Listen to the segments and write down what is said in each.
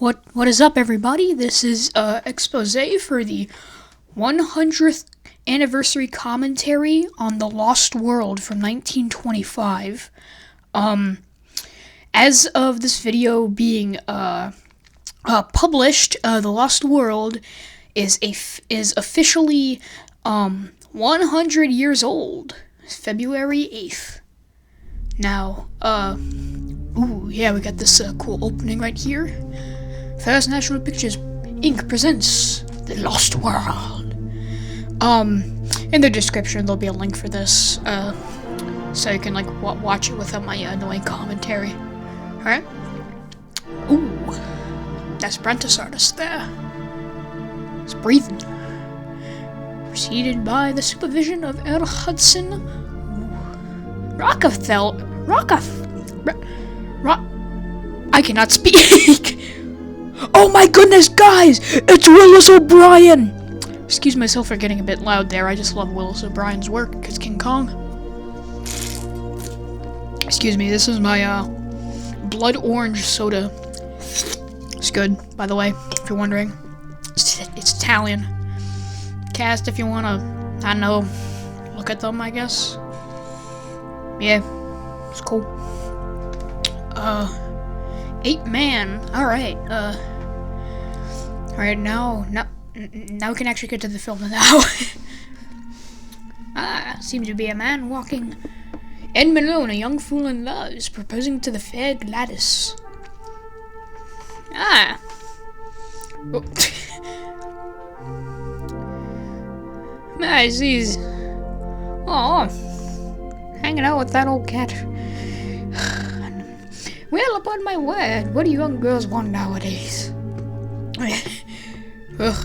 What is up, everybody? This is expose for the 100th anniversary commentary on The Lost World from 1925. As of this video being published, The Lost World is officially 100 years old. February 8th. Now, ooh, yeah, we got this cool opening right here. Fast National Pictures Inc. presents The Lost World. In the description there'll be a link for this, so you can watch it without my annoying commentary. Alright? Ooh, that's Apprentice Artist there. It's breathing. Preceded by the supervision of Earl Hudson I cannot speak. Oh my goodness, guys! It's Willis O'Brien! Excuse myself for getting a bit loud there. I just love Willis O'Brien's work as King Kong. Excuse me, this is my blood orange soda. It's good, by the way, if you're wondering. It's Italian. Cast if you wanna, I don't know, look at them, I guess. Yeah, it's cool. 8 man. Alright, alright, now we can actually get to the film now. Seems to be a man walking. Ed Malone, a young fool in love, is proposing to the fair Gladys. Oh. I see. Oh, hanging out with that old cat. Well, upon my word, what do young girls want nowadays? Ugh.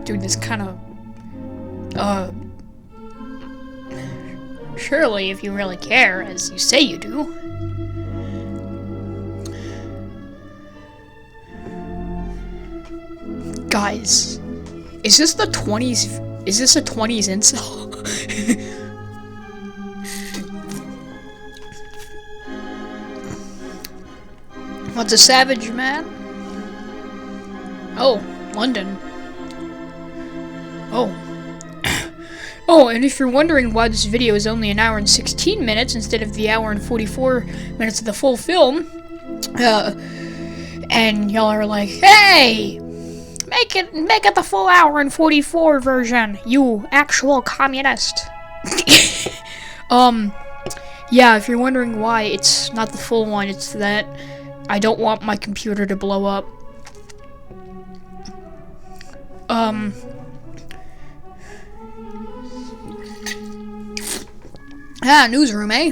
Dude, this kind of... Surely, if you really care, as you say you do. Guys, is this the 20s? Is this a 20s incel? What's a savage man? Oh, London. Oh. Oh, and if you're wondering why this video is only an hour and 16 minutes instead of the hour and 44 minutes of the full film, and y'all are like, hey! Make it the full hour and 44 version, you actual communist. Yeah, if you're wondering why it's not the full one, it's that I don't want my computer to blow up. Newsroom, eh?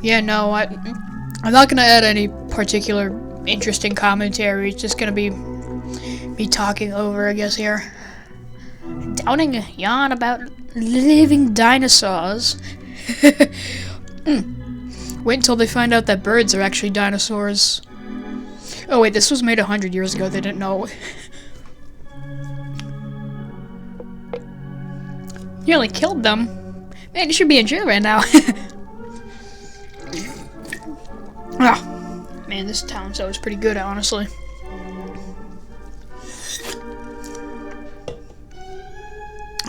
Yeah, no, I'm not gonna add any particular interesting commentary. It's just gonna be me talking over, I guess, here. Downing a yarn about living dinosaurs. Wait until they find out that birds are actually dinosaurs. Oh wait, this was made 100 years ago, they didn't know. You only killed them? Man, you should be in jail right now. Man, this town show is pretty good, honestly.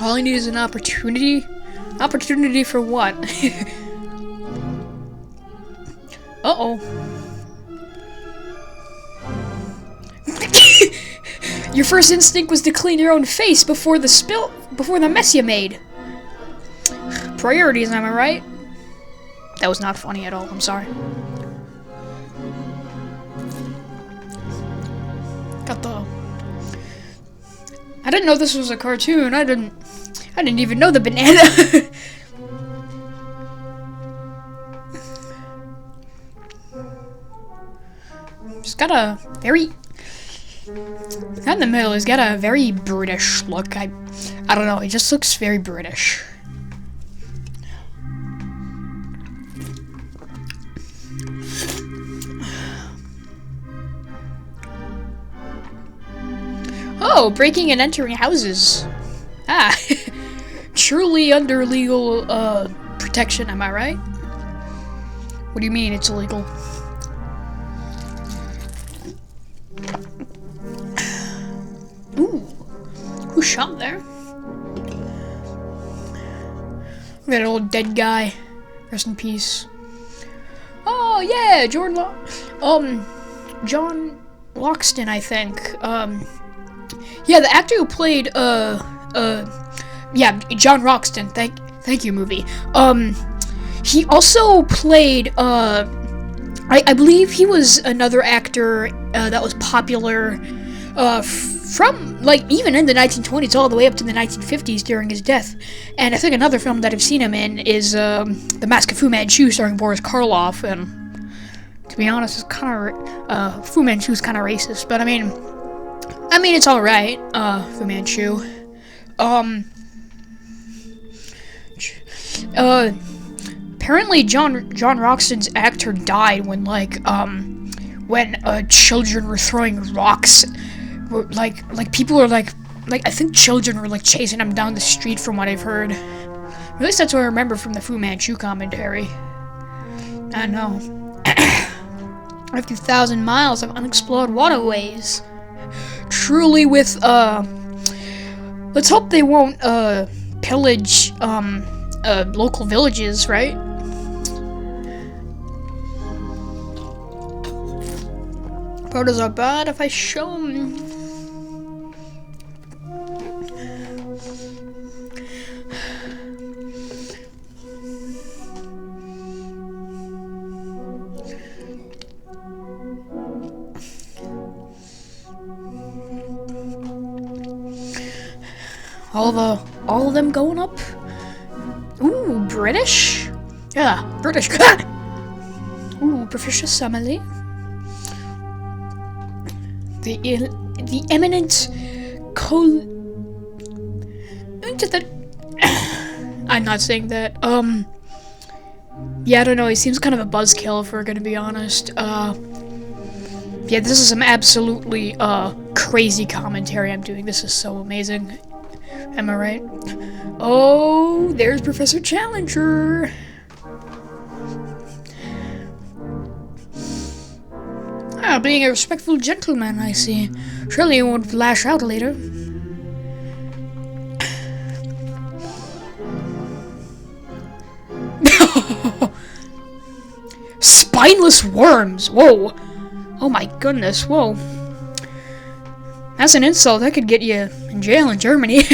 All I need is an opportunity. Opportunity for what? Uh-oh. Your first instinct was to clean your own face before the mess you made. Priorities, am I right? That was not funny at all, I'm sorry. I didn't know this was a cartoon. I didn't even know the banana. It's got a very... That in the middle has got a very British look. I don't know, it just looks very British. Oh, breaking and entering houses. Truly under legal protection, am I right? What do you mean it's illegal? Ooh, who's shot there? That old dead guy. Rest in peace. Oh yeah, John Loxton, I think. Yeah, the actor who played yeah, John Roxton. Thank you, movie. He also played I believe he was another actor that was popular from, like, even in the 1920s all the way up to the 1950s during his death. And I think another film that I've seen him in is The Mask of Fu Manchu, starring Boris Karloff. And to be honest, it's kind of Fu Manchu's kind of racist, but I mean it's all right. Fu Manchu. Apparently John Roxton's actor died when children were throwing rocks. Like people were like I think children were like chasing him down the street, from what I've heard. At least that's what I remember from the Fu Manchu commentary. I know. 50,000 miles of unexplored waterways. Truly with let's hope they won't pillage local villages, right? Photos are bad if I show them. All of them going up. Ooh, British? Yeah, British. Ooh, Professor Summerlee. The eminent I'm not saying that. Yeah, I don't know, he seems kind of a buzzkill, if we're gonna be honest. Yeah, this is some absolutely, crazy commentary I'm doing. This is so amazing. Am I right? Oh, there's Professor Challenger. Ah, being a respectful gentleman, I see. Surely you won't lash out later. Spineless worms! Whoa! Oh my goodness, whoa. That's an insult. That could get you in jail in Germany.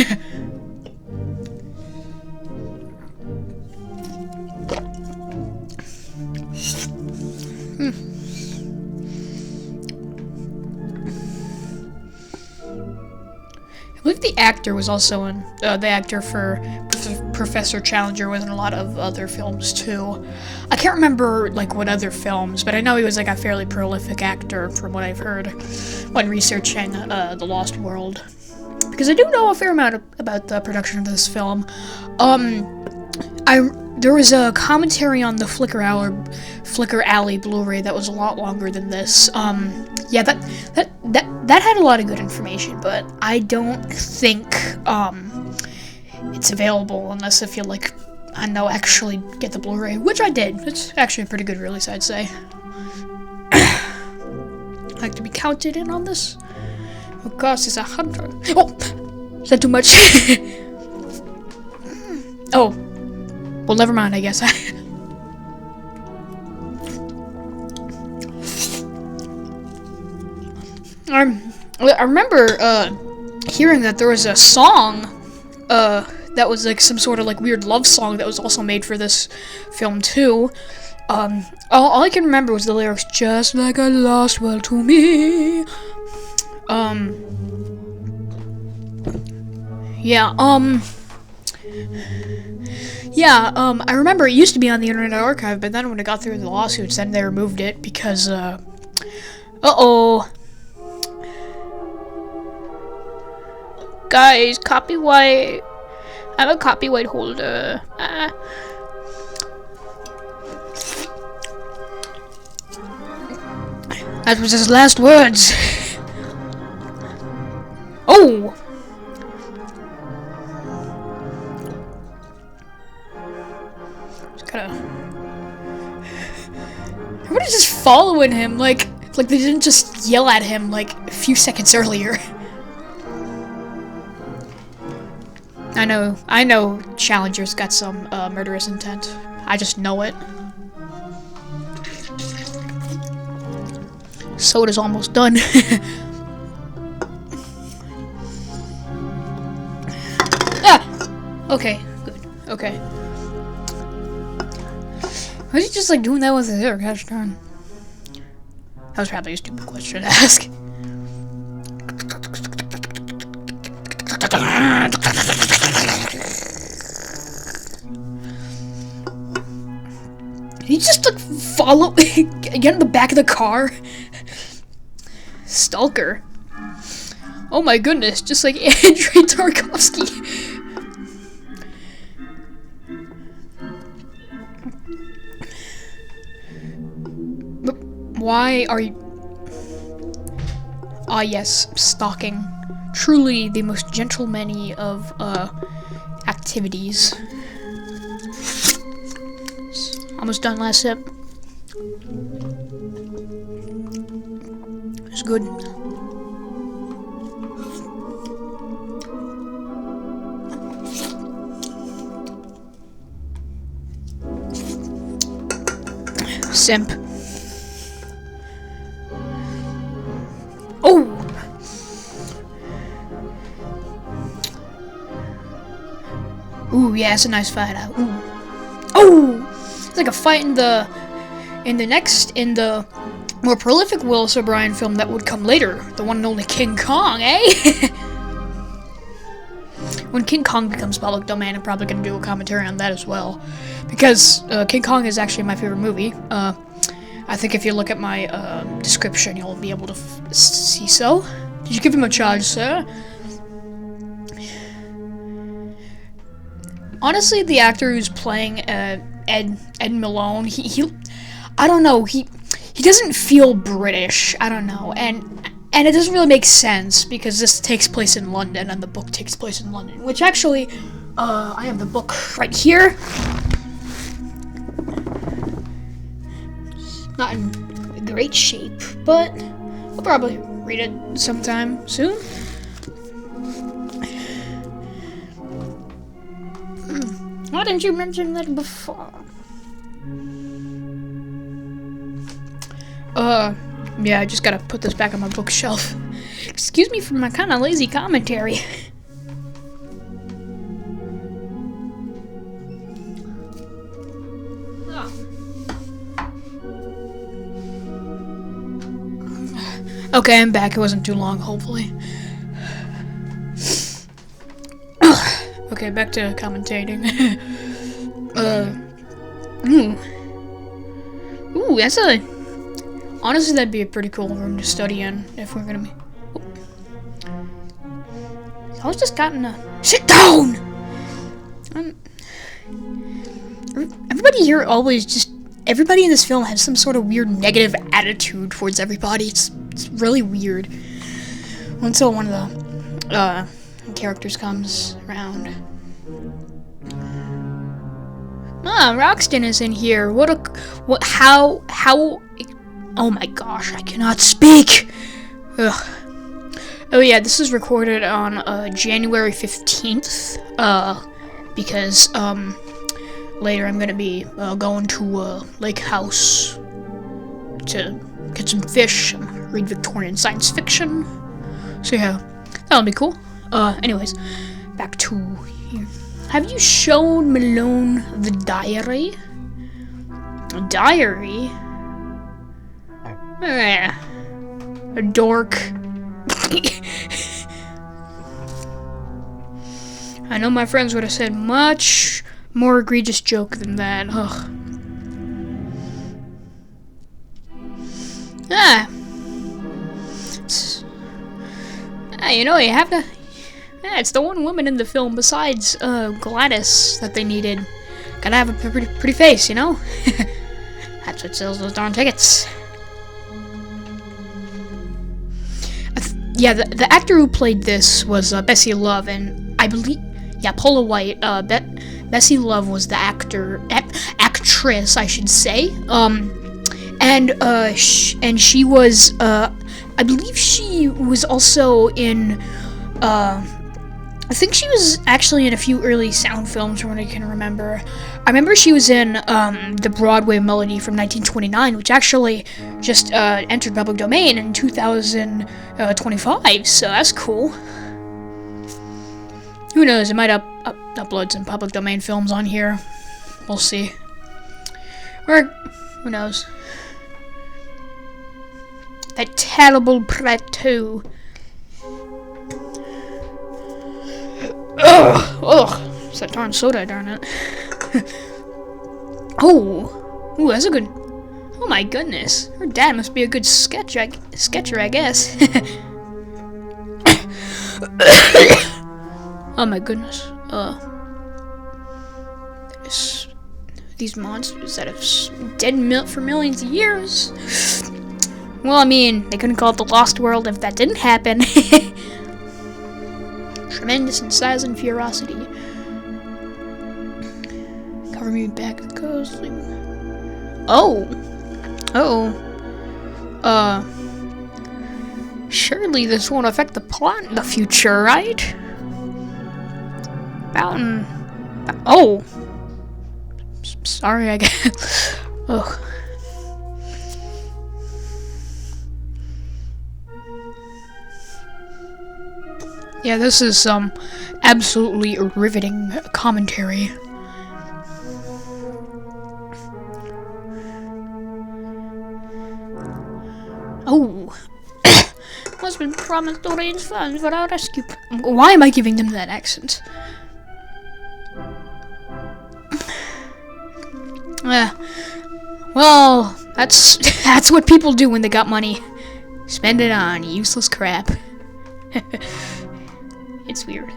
I believe the actor was also in, the actor for Professor Challenger was in a lot of other films too. I can't remember, like, what other films, but I know he was, like, a fairly prolific actor from what I've heard when researching The Lost World. Because I do know a fair amount about the production of this film. There was a commentary on the Flickr Alley Blu-ray that was a lot longer than this. Yeah, that had a lot of good information, but I don't think it's available unless if you, like, I don't know, actually get the Blu-ray, which I did. It's actually a pretty good release, I'd say. Like to be counted in on this? Of course, it's 100. Oh, is that too much? Oh, well, never mind, I guess. I remember hearing that there was a song that was like some sort of like weird love song that was also made for this film too. All I can remember was the lyrics, "Just like a lost world to me." I remember it used to be on the Internet Archive, but then when it got through the lawsuits, then they removed it because, Guys, copyright. I'm a copyright holder. That was his last words. Oh! Just gotta... Everybody's just following him, like they didn't just yell at him like a few seconds earlier. I know Challenger's got some murderous intent. I just know it. Soda's almost done. Ah! Okay, good. Okay. Was he just like doing that with his hair? Gosh darn. That was probably a stupid question to ask. He just like follow get in the back of the car. Stalker. Oh my goodness, just like Andrei Tarkovsky. But why are you... Ah yes, stalking. Truly the most gentlemanly of activities. Almost done, last sip. It's good. Simp. Oh! Ooh, yeah, it's a nice fight. Ooh. Oh! It's like a fight in the more prolific Willis O'Brien film that would come later, the one and only King Kong, eh? When King Kong becomes public domain, I'm probably gonna do a commentary on that as well, because King Kong is actually my favorite movie. I think if you look at my description, you'll be able to see so. Did you give him a charge, sir? Honestly, the actor who's playing Ed Malone, he I don't know, he doesn't feel British. I don't know, and it doesn't really make sense because this takes place in London and the book takes place in London, which actually, I have the book right here. Not in great shape, but I'll probably read it sometime soon. Why didn't you mention that before? Yeah, I just gotta put this back on my bookshelf. Excuse me for my kinda lazy commentary. Okay, I'm back. It wasn't too long, hopefully. Okay, back to commentating. Ooh, that's a... Honestly, that'd be a pretty cool room to study in if we're gonna be... I was just gotten a... Sit down! Everybody here always just... Everybody in this film has some sort of weird negative attitude towards everybody. It's really weird. Until one of the characters comes around. Roxton is in here. How... Oh my gosh, I cannot speak! Ugh. Oh yeah, this is recorded on January 15th, because later I'm gonna be going to Lake House to get some fish and read Victorian science fiction. So yeah, that'll be cool. Anyways, back to here. Have you shown Malone the diary? A diary? A dork. I know my friends would have said much more egregious joke than that. Ugh. You know, you have to... it's the one woman in the film besides Gladys that they needed. Gotta have a pretty face, you know? That's what sells those darn tickets. Yeah, the actor who played this was Bessie Love, and I believe... Yeah, Paula White. Bessie Love was the actress, I should say. and she was I believe she was also in I think she was actually in a few early sound films from what I can remember. I remember she was in the Broadway Melody from 1929, which actually just entered public domain in 2025, so that's cool. Who knows, it might upload some public domain films on here. We'll see. Or, who knows. That terrible plateau. Ugh, it's that darn soda, darn it. Ooh, that's a good. Oh my goodness, her dad must be a good sketcher, I guess. Oh my goodness. These monsters that have dead for millions of years. Well, I mean, they couldn't call it the Lost World if that didn't happen. Tremendous in size and ferocity. Cover me back with ghostly. Oh. Surely this won't affect the plot in the future, right? Oh. Sorry, I guess. Ugh. Yeah, this is some absolutely riveting commentary. Oh. Husband promised to raise funds for our rescue. Why am I giving them that accent? Well, that's what people do when they got money. Spend it on useless crap. It's weird.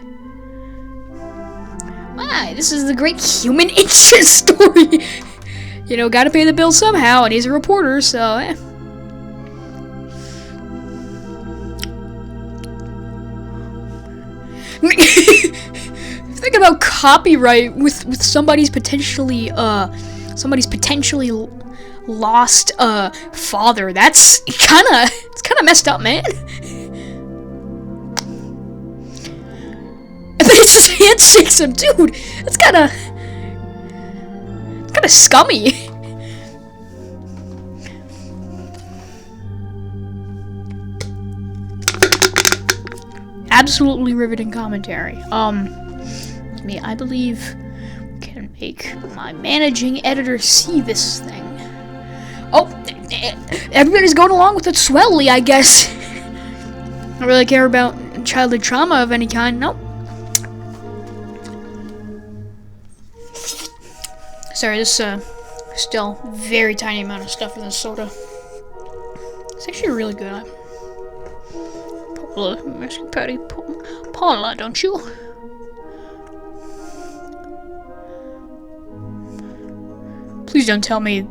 Why, this is the great human interest story. You know, gotta pay the bill somehow, and he's a reporter, so Think about copyright with somebody's potentially lost father. It's kind of messed up, man. And then he just handshakes him, dude. It's kind of scummy. Absolutely riveting commentary. I believe we can make my managing editor see this thing. Oh, everybody's going along with it swellly, I guess. Don't really care about childhood trauma of any kind. Nope. Sorry, this still very tiny amount of stuff in this soda. It's actually really good. Paula, don't you? Please don't tell me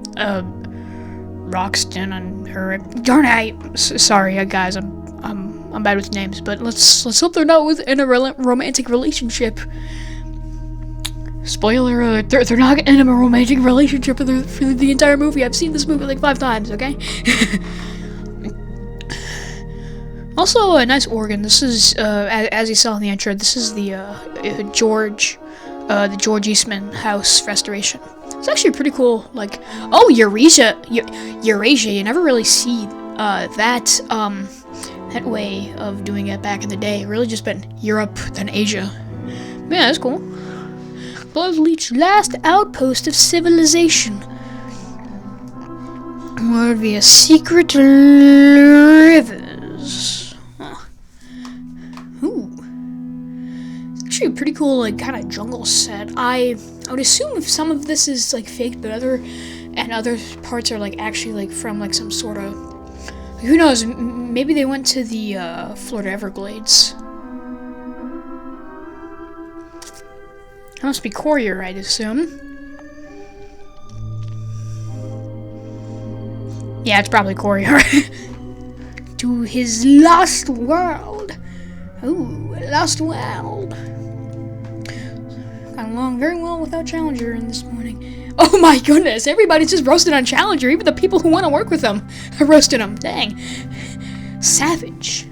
Roxton and her. Darn it! Sorry, guys. I'm bad with names, but let's hope they're not in a romantic relationship. Spoiler alert, they're not in a romantic relationship for the entire movie. I've seen this movie like 5 times, okay? Also, a nice organ. This is, as you saw in the intro, this is the George Eastman house restoration. It's actually pretty cool. Like, oh, Eurasia. You never really see that way of doing it back in the day. It really just been Europe, then Asia. Yeah, that's cool. Bloodleech's last outpost of civilization. Would be a secret rivers. Huh. Ooh. It's actually a pretty cool, like, kind of jungle set. I would assume if some of this is, like, fake, but other parts are, like, actually, like, from, like, some sort of... Who knows? Maybe they went to the, Florida Everglades. That must be Courier, I'd assume. Yeah, it's probably Courier. To his lost world. Ooh, lost world. Got along very well without Challenger in this morning. Oh my goodness, everybody's just roasted on Challenger, even the people who want to work with them roasted him. Dang. Savage.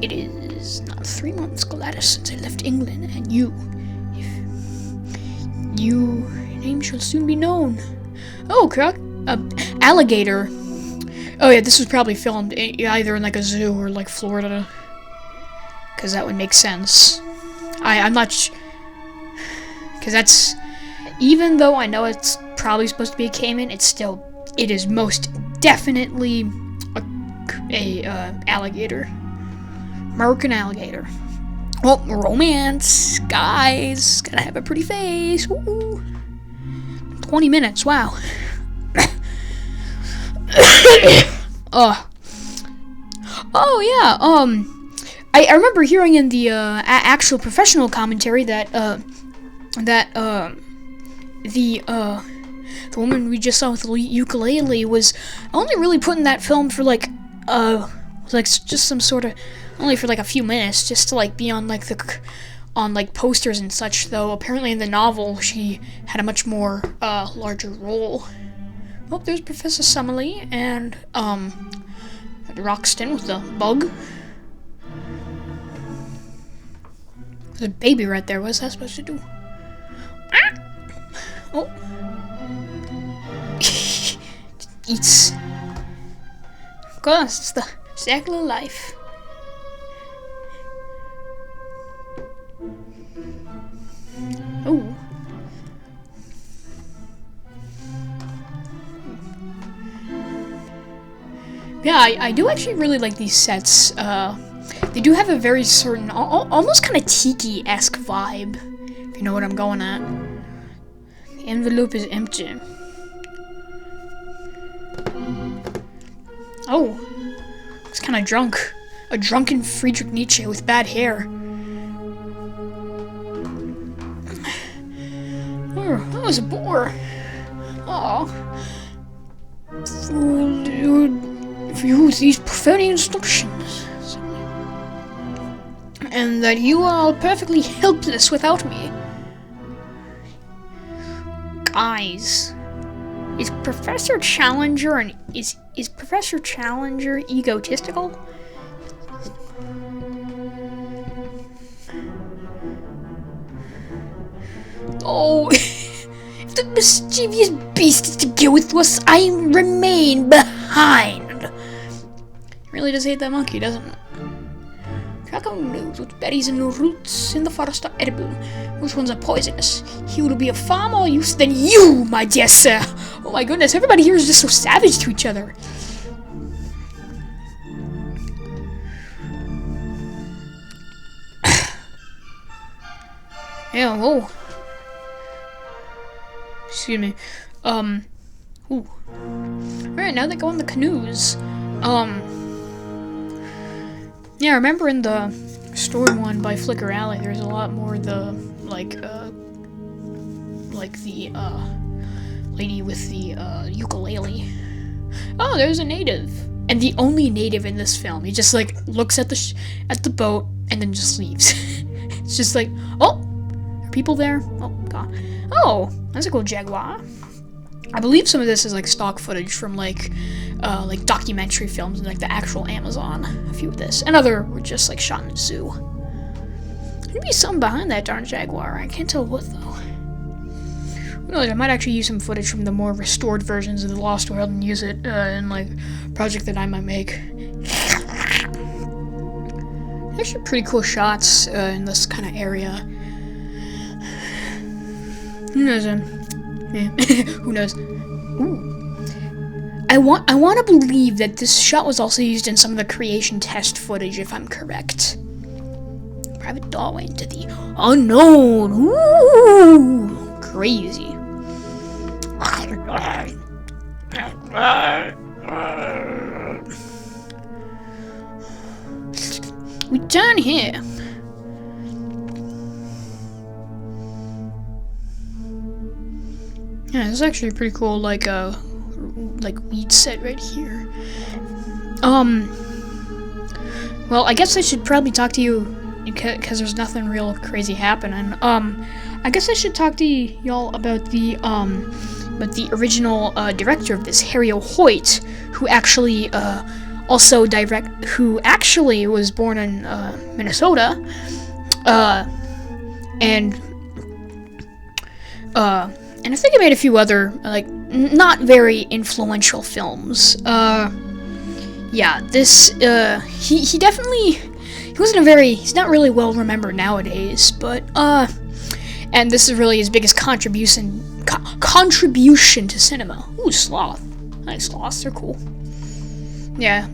It is not 3 months, Gladys, since I left England, and your name shall soon be known. Oh, alligator. Oh yeah, this was probably filmed either in like a zoo or like Florida, because that would make sense. I'm not because that's, even though I know it's probably supposed to be a caiman, it is most definitely a alligator. American alligator. Well, romance, guys, gotta have a pretty face. Woo. 20 minutes, wow. Oh yeah, I remember hearing in the actual professional commentary that the woman we just saw with the ukulele was only really put in that film for like just some sort of, only for like a few minutes, just to like be on like on like posters and such, though apparently in the novel she had a much more larger role. Oh, there's Professor Summerlee and Roxton with the bug. There's a baby right there. What's that supposed to do? Ah! Oh. Eats. Of course, it's the circle of life. Oh. Yeah, I do actually really like these sets. They do have a very certain, almost kind of tiki-esque vibe, if you know what I'm going at. The envelope is empty. Oh, it's kind of drunk. A drunken Friedrich Nietzsche with bad hair. Oh, that was a bore. Oh. Use these profane instructions. And that you are all perfectly helpless without me. Guys, is Professor Challenger is Professor Challenger egotistical? Oh, if the mischievous beast is to go with us, I remain behind. Really does hate that monkey, doesn't it? Draco knows which berries and roots in the forest are edible, which ones are poisonous. He will be of far more use than you, my dear sir. Oh my goodness, everybody here is just so savage to each other. Yeah, whoa. Excuse me. Ooh. Alright, now they go on the canoes. Yeah, I remember in the story one by Flicker Alley, there's a lot more the, like the, lady with the, ukulele. Oh, there's a native. And the only native in this film. He just, like, looks at the boat and then just leaves. It's just like, oh, are people there? Oh, God. Oh, that's a cool jaguar. I believe some of this is like stock footage from like documentary films and like the actual Amazon. A few of this, and other were just like shot in a zoo. There'd be something behind that darn jaguar. I can't tell what though. Who knows? I might actually use some footage from the more restored versions of The Lost World and use it in like a project that I might make. Actually, pretty cool shots in this kind of area. Who knows? Yeah. Who knows? Ooh. I want to believe that this shot was also used in some of the creation test footage, if I'm correct. Private doorway into the unknown. Ooh, crazy. We turn here. Yeah, this is actually a pretty cool, like weed set right here. Well, I guess I should probably talk to you because there's nothing real crazy happening. I guess I should talk to y'all about the original director of this, Harry Hoyt, who actually who actually was born in Minnesota, and I think he made a few other like not very influential films. Yeah, this he definitely he's not really well remembered nowadays, but and this is really his biggest contribution to cinema. Ooh, sloth. Nice sloths, they're cool. Yeah,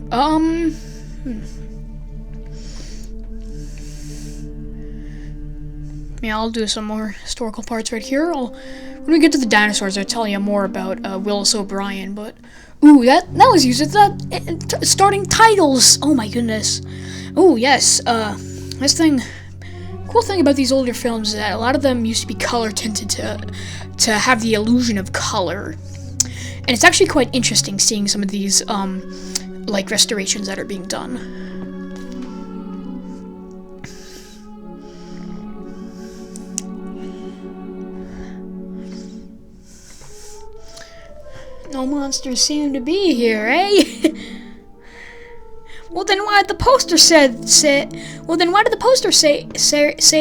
Yeah, I'll do some more historical parts right here. When we get to the dinosaurs, I'll tell you more about Willis O'Brien, but ooh, that was used as the starting titles. Oh my goodness. Oh yes, cool thing about these older films is that a lot of them used to be color tinted to have the illusion of color, and it's actually quite interesting seeing some of these like restorations that are being done. No monsters seem to be here, eh? Well, then why did the poster say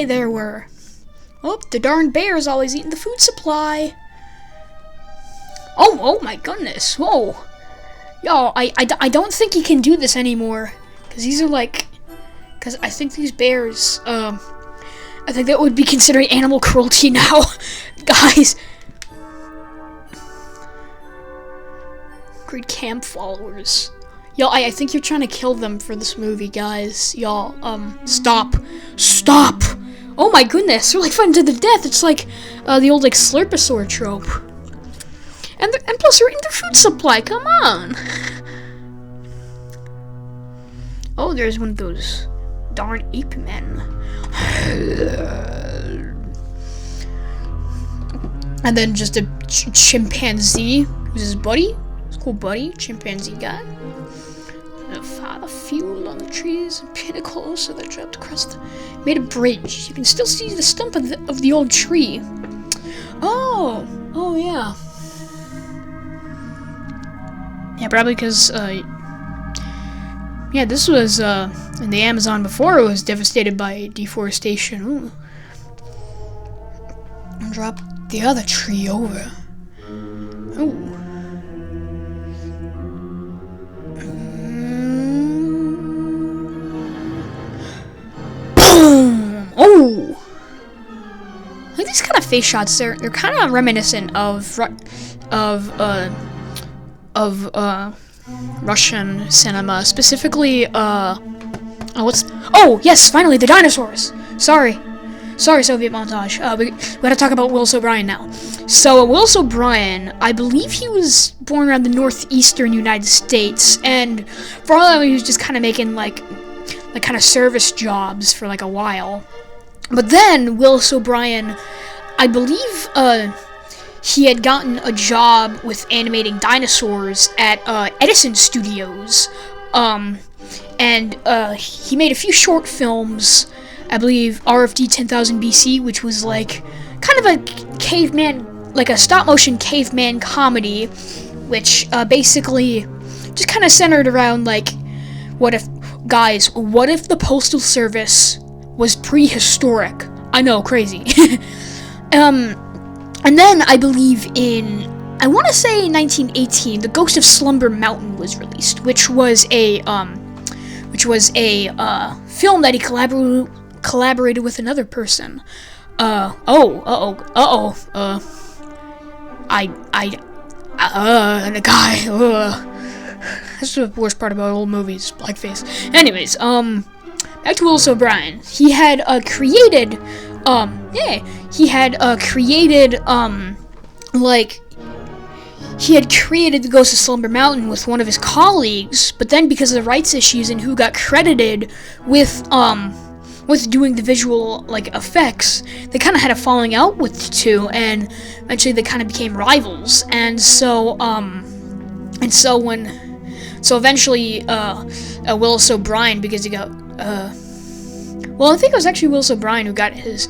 there were? Oh, the darn bear's always eating the food supply. Oh my goodness. Whoa. Yo, I don't think he can do this anymore. Because I think these bears, I think that would be considered animal cruelty now. Guys. Great camp followers. Y'all, I think you're trying to kill them for this movie, guys. Y'all, stop. Stop! Oh my goodness, they're like fighting to the death. It's like, the old, like, Slurposaur trope. And plus they're in their food supply, come on! Oh, there's one of those darn ape men. And then just a chimpanzee, who's his buddy. Cool buddy, chimpanzee guy. A fuel on the trees and pinnacles so they're dropped across made a bridge. You can still see the stump of the old tree. Oh yeah. Yeah, probably because yeah, this was in the Amazon before it was devastated by deforestation. Ooh. And drop the other tree over. Ooh. Oh! Like these kind of face shots, they're kind of reminiscent of Russian cinema, specifically oh yes, finally the dinosaurs. Sorry, Soviet montage. We gotta talk about Willis O'Brien now. So Willis O'Brien, I believe he was born around the northeastern United States, and for all that, he was just kind of making like kind of service jobs for like a while. But then Willis O'Brien, I believe he had gotten a job with animating dinosaurs at Edison Studios. And he made a few short films. I believe RFD 10,000 BC, which was like kind of a caveman, like a stop motion caveman comedy, which basically just kind of centered around like, what if the Postal Service was prehistoric? I know, crazy. And then I believe I want to say 1918, The Ghost of Slumber Mountain was released, which was a film that he collaborated with another person. And a guy. That's the worst part about old movies, blackface. Anyways, back to Willis O'Brien. He had created The Ghost of Slumber Mountain with one of his colleagues, but then because of the rights issues and who got credited with doing the visual like effects, they kind of had a falling out with the two, and eventually they kind of became rivals. So eventually Willis O'Brien, because he got Well, I think it was actually Willis O'Brien who got his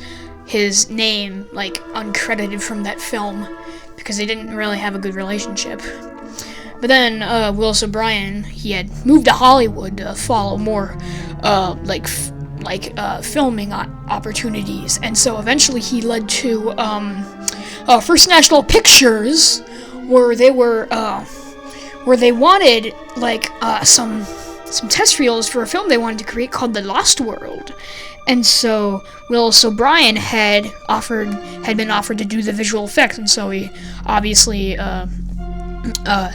name like uncredited from that film because they didn't really have a good relationship. But then Willis O'Brien, he had moved to Hollywood to follow more filming opportunities, and so eventually he led to First National Pictures, where they wanted some test reels for a film they wanted to create called The Lost World. And so Willis O'Brien had been offered to do the visual effects, and so he obviously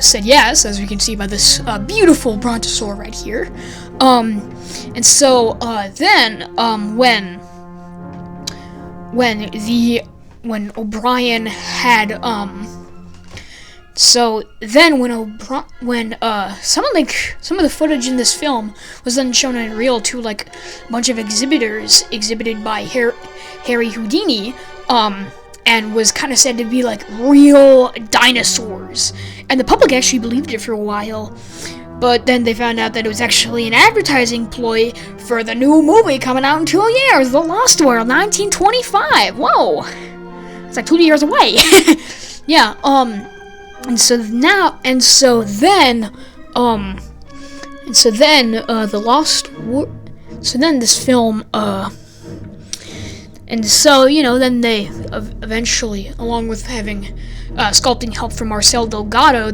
said yes, as we can see by this beautiful brontosaur right here. And so then when O'Brien had some of the footage in this film was then shown in reel to like a bunch of exhibitors exhibited by Harry Houdini, and was kind of said to be like real dinosaurs, and the public actually believed it for a while. But then they found out that it was actually an advertising ploy for the new movie coming out in 2 years, The Lost World, 1925. Whoa, it's like 2 years away. Yeah. And so then, The Lost World. So then this film, and so, then they eventually, along with having sculpting help from Marcel Delgado,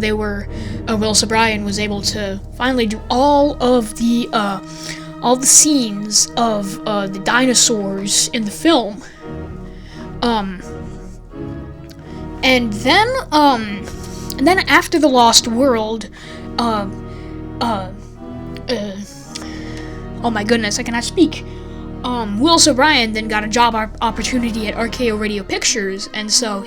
Willis O'Brien was able to finally do all the scenes of the dinosaurs in the film. And then after The Lost World, oh my goodness, I cannot speak. Willis O'Brien then got a job opportunity at RKO Radio Pictures, and so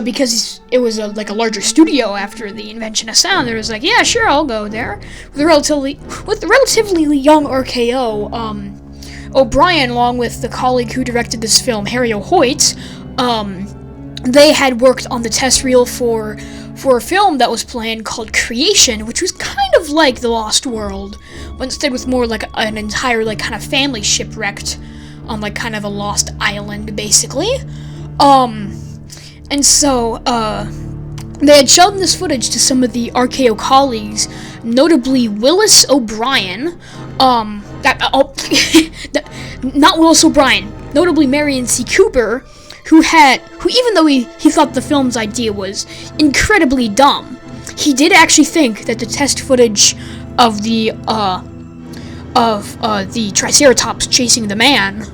because it was a larger studio after the invention of sound, there was like, yeah, sure, I'll go there. With the relatively young RKO, O'Brien, along with the colleague who directed this film, Harry Hoyt, they had worked on the test reel for a film that was planned called Creation, which was kind of like The Lost World, but instead with more like an entire kind of family shipwrecked on kind of a lost island, basically. And so they had shown this footage to some of the RKO colleagues, notably Willis O'Brien, not Willis O'Brien, notably Marion C. Cooper, who even though he thought the film's idea was incredibly dumb, he did actually think that the test footage of the Triceratops chasing the man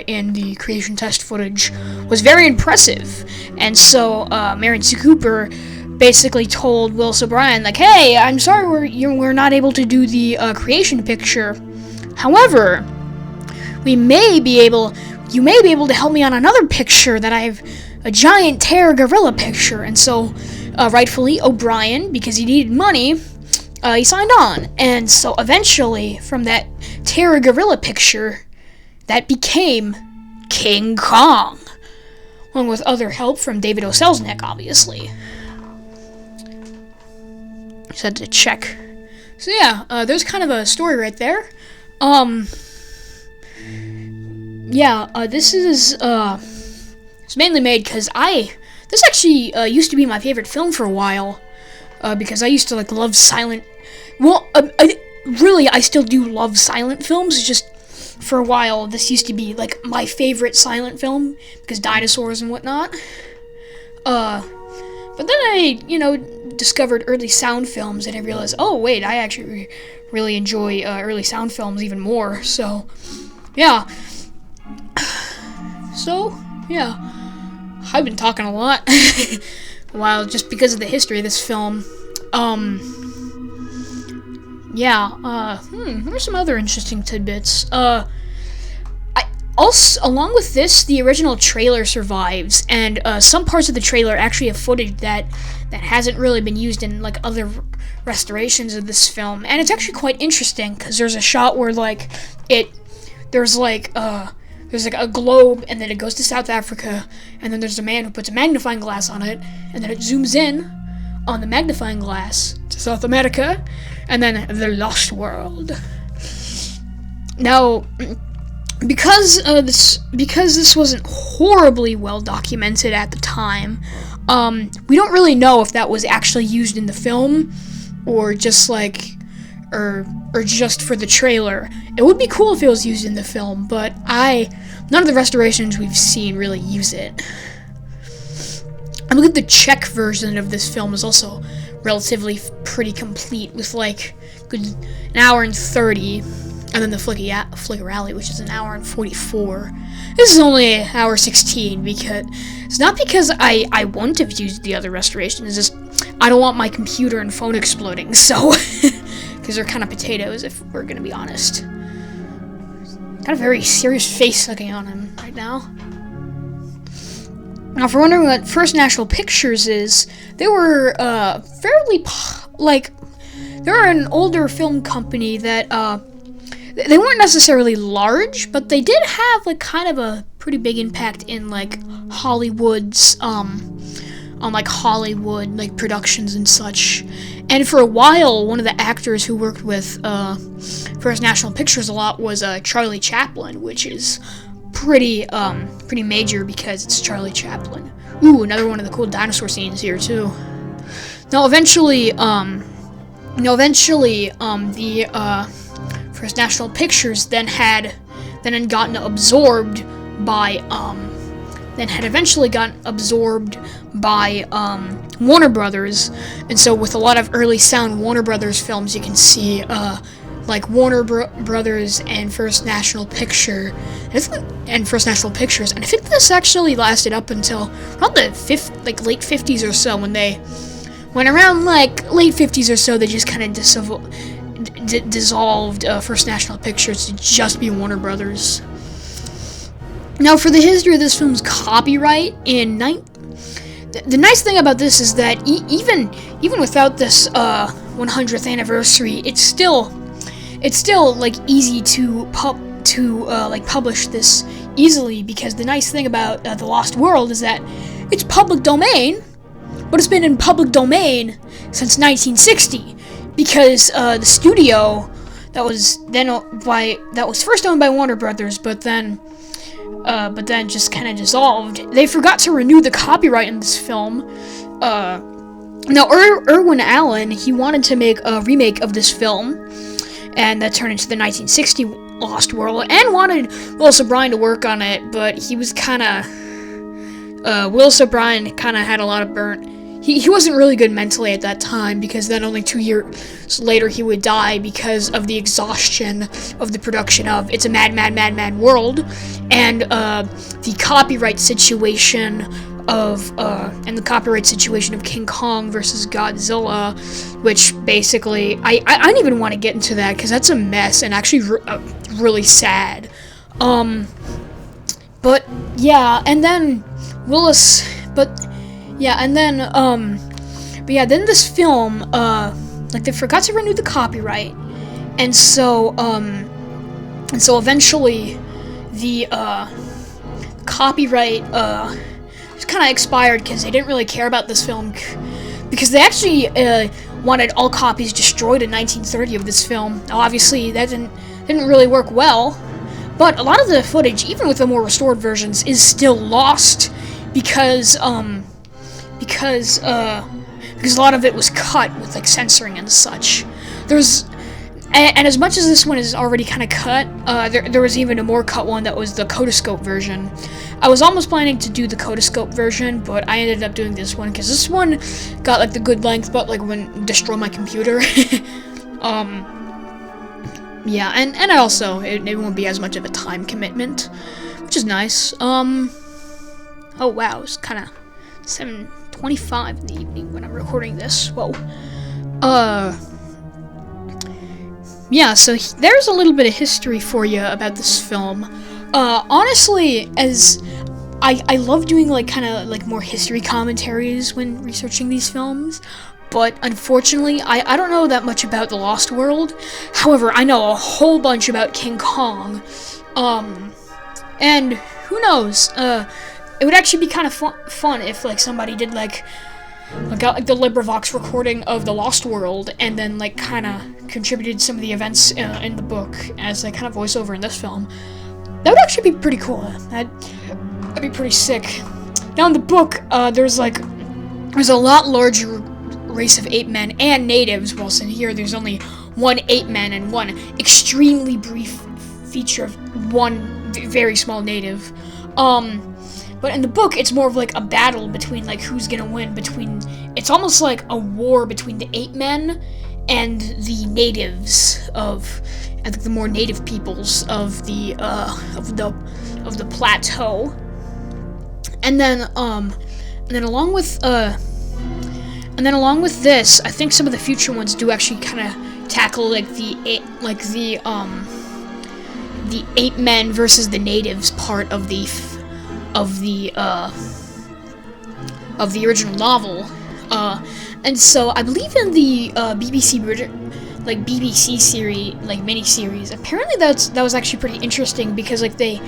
in the Creation test footage was very impressive. And so Marion C. Cooper basically told Willis O'Brien, like, hey, I'm sorry we're not able to do the Creation picture. However, you may be able to help me on another picture that I have, a giant terror gorilla picture. And so, rightfully, O'Brien, because he needed money, he signed on. And so eventually, from that terror gorilla picture, that became King Kong, along with other help from David O. Selznick, obviously. Just had to check. So yeah, there's kind of a story right there. This is it's mainly made because this actually used to be my favorite film for a while, because I used to love silent. Well, I still do love silent films. It's just for a while this used to be my favorite silent film because dinosaurs and whatnot. But then I discovered early sound films, and I realized, oh wait, I actually really enjoy early sound films even more. So yeah. So, yeah, I've been talking a lot a while just because of the history of this film. There's some other interesting tidbits. Along with this, the original trailer survives, and some parts of the trailer actually have footage that hasn't really been used in other restorations of this film, and it's actually quite interesting because there's a shot where there's a globe, and then it goes to South Africa, and then there's a man who puts a magnifying glass on it, and then it zooms in on the magnifying glass to South America, and then The Lost World. Now, because this wasn't horribly well documented at the time, we don't really know if that was actually used in the film or just or just for the trailer. It would be cool if it was used in the film, but none of the restorations we've seen really use it. I believe the Czech version of this film is also relatively pretty complete with an hour and 30, and then the Flicker Alley, which is an hour and 44. This is only an hour 16 because it's not because I wouldn't have used the other restoration. It's just I don't want my computer and phone exploding. So because they're kind of potatoes, if we're gonna be honest. Got a very serious face looking on him right now. Now, if you're wondering what First National Pictures is, they were they're an older film company that they weren't necessarily large, but they did have kind of a pretty big impact in Hollywood's on Hollywood productions and such. And for a while, one of the actors who worked with First National Pictures a lot was Charlie Chaplin, which is pretty major because it's Charlie Chaplin. Ooh, another one of the cool dinosaur scenes here too. Now, eventually, the First National Pictures then had gotten absorbed by Warner Brothers, and so with a lot of early sound Warner Brothers films, you can see Warner Brothers and First National Pictures, and I think this actually lasted up until around the late 50s or so, when around late 50s or so, they just kind of dissolved First National Pictures to just be Warner Brothers. Now, for the history of this film's copyright, the nice thing about this is that even without this 100th anniversary, it's still easy to publish this easily, because the nice thing about The Lost World is that it's public domain, but it's been in public domain since 1960, because the studio that was first owned by Warner Brothers, but then just kind of dissolved. They forgot to renew the copyright in this film. Now, Irwin Allen, he wanted to make a remake of this film, and that turned into the 1960 Lost World, and wanted Willis O'Brien to work on it, but he was Willis O'Brien kind of had a lot of burnt. He wasn't really good mentally at that time, because then only 2 years later he would die because of the exhaustion of the production of It's a Mad, Mad, Mad, Mad World, and the copyright situation of King Kong versus Godzilla, which basically I don't even want to get into that because that's a mess and actually really sad. But yeah, and then then this film, they forgot to renew the copyright, and so eventually the copyright just kind of expired because they didn't really care about this film, because they actually wanted all copies destroyed in 1930 of this film. Now, obviously, that didn't really work well, but a lot of the footage, even with the more restored versions, is still lost because a lot of it was cut with censoring and such. And as much as this one is already kind of cut, there was even a more cut one that was the Kodascope version. I was almost planning to do the Kodascope version, but I ended up doing this one because this one got the good length, but wouldn't destroy my computer. Yeah, and also it won't be as much of a time commitment, which is nice. Oh wow, it's kind of 7:25 in the evening when I'm recording this. Whoa. Yeah, so there's a little bit of history for you about this film. Honestly, as I love doing more history commentaries when researching these films, but unfortunately, I don't know that much about The Lost World. However, I know a whole bunch about King Kong. And who knows? It would actually be kind of fun if somebody did got like the LibriVox recording of The Lost World, and then like kind of contributed some of the events in the book as like kind of voiceover in this film. That would actually be pretty cool. That'd be pretty sick. Now in the book, there's a lot larger race of ape men and natives, whilst in here there's only one ape man and one extremely brief feature of one very small native. But in the book, it's more of like a battle between like who's gonna win. It's almost like a war between the ape men and the natives of, I think, the more native peoples of the plateau. And then along with this, I think some of the future ones do actually kind of tackle like the ape men versus the natives part of the original novel. And so I believe in the BBC series, like mini-series, apparently that was actually pretty interesting, because like they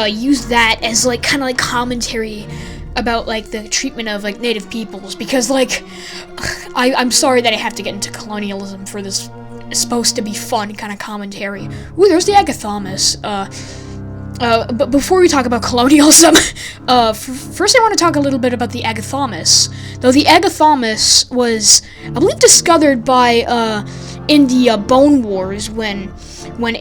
used that as like kind of like commentary about like the treatment of like native peoples, because like I'm sorry that I have to get into colonialism for this. It's supposed to be fun kind of commentary. Ooh, there's the Agathaumas. But before we talk about colonialism, first I want to talk a little bit about the Agathaumas. Though the Agathaumas was, I believe, discovered by in the Bone Wars when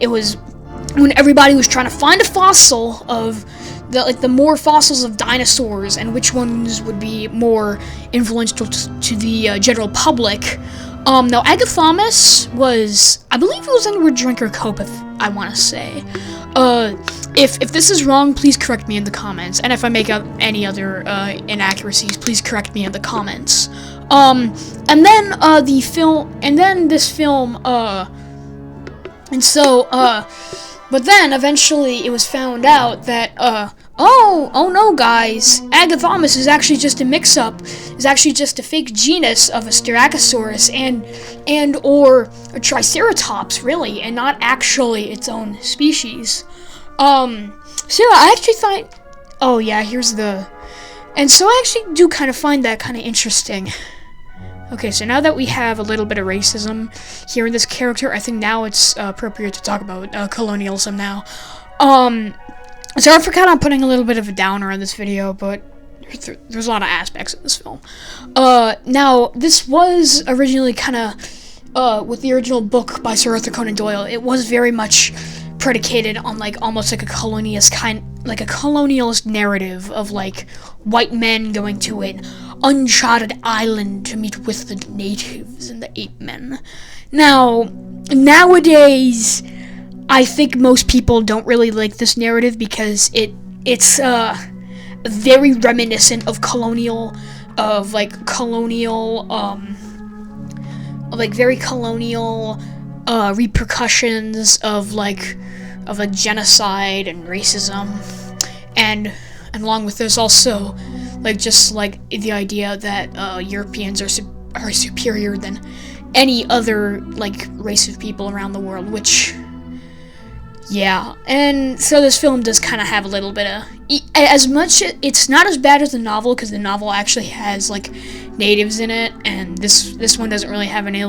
everybody was trying to find a fossil of the more fossils of dinosaurs and which ones would be more influential to the general public. Now Agathaumas was, I believe it was Edward Drinker Kopeth, I want to say. If this is wrong, please correct me in the comments, and if I make out any other inaccuracies, please correct me in the comments. And then this film, but then eventually it was found out that oh no guys, Agathaumas is actually just a mix-up, is actually just a fake genus of a Styracosaurus and or a Triceratops, really, and not actually its own species. So I actually find, oh yeah, and so I actually do kind of find that kind of interesting. Okay, so now that we have a little bit of racism here in this character, I think now it's appropriate to talk about colonialism now. Sorry for kind of putting a little bit of a downer on this video, but there's a lot of aspects of this film. Now, this was originally kind of, with the original book by Sir Arthur Conan Doyle, it was very much predicated on like almost like a colonialist narrative of like white men going to an uncharted island to meet with the natives and the ape men. Now, nowadays, I think most people don't really like this narrative because it's very reminiscent of very colonial repercussions of genocide and racism, and along with this also just the idea that Europeans are superior than any other race of people around the world, which, yeah. And so this film does kind of have a little bit of, as much, it's not as bad as the novel, because the novel actually has natives in it, and this one doesn't really have any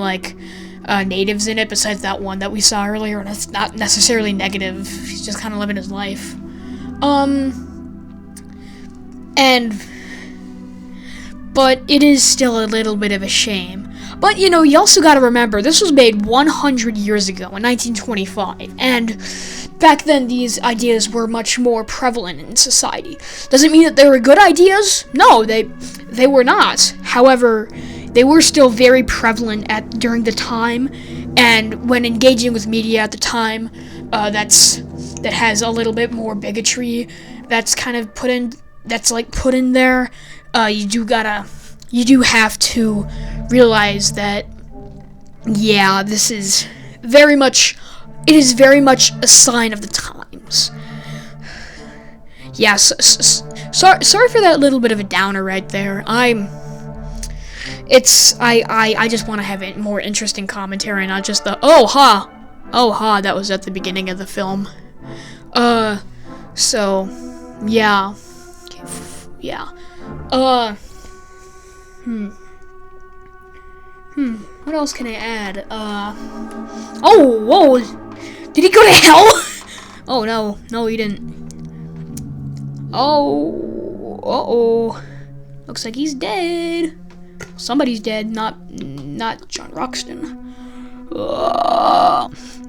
natives in it besides that one that we saw earlier, and it's not necessarily negative. He's just kind of living his life. But it is still a little bit of a shame. But, you also gotta remember, this was made 100 years ago, in 1925, and back then these ideas were much more prevalent in society. Does it mean that they were good ideas? No, they were not. However, they were still very prevalent during the time, and when engaging with media at the time, that has a little bit more bigotry, that's kind of put in there, you do have to realize that, yeah, it is very much a sign of the times. Yes, sorry for that little bit of a downer right there. I just want to have a more interesting commentary, not just the oh ha that was at the beginning of the film. So yeah. Okay, yeah. What else can I add? Oh, whoa! Did he go to hell? Oh no, he didn't. Oh, uh-oh. Looks like he's dead. Somebody's dead, not John Roxton.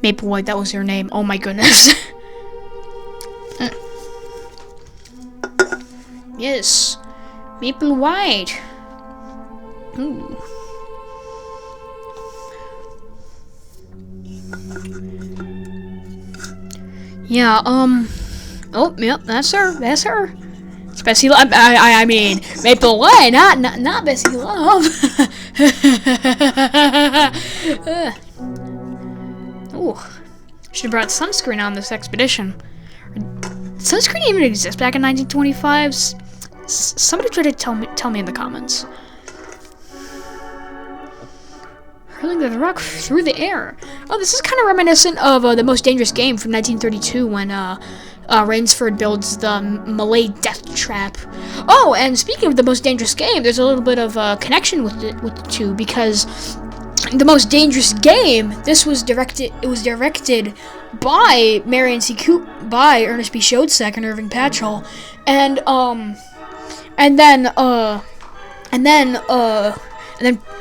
Maple White, that was her name. Oh my goodness. Yes, Maple White. Ooh. Yeah, oh, yep, that's her. It's Bessie Love. I mean, Maple White, not Bessie Love. Ooh, should have brought sunscreen on this expedition. Did sunscreen even exist back in 1925? Somebody try to tell me in the comments. Hurling the rock through the air. Oh, this is kind of reminiscent of The Most Dangerous Game from 1932 when Rainsford builds the Malay death trap. Oh, and speaking of The Most Dangerous Game, there's a little bit of a connection with the two, because The Most Dangerous Game, it was directed by Marion C. Cooper, by Ernest B. Schoedsack and Irving Patchell, and then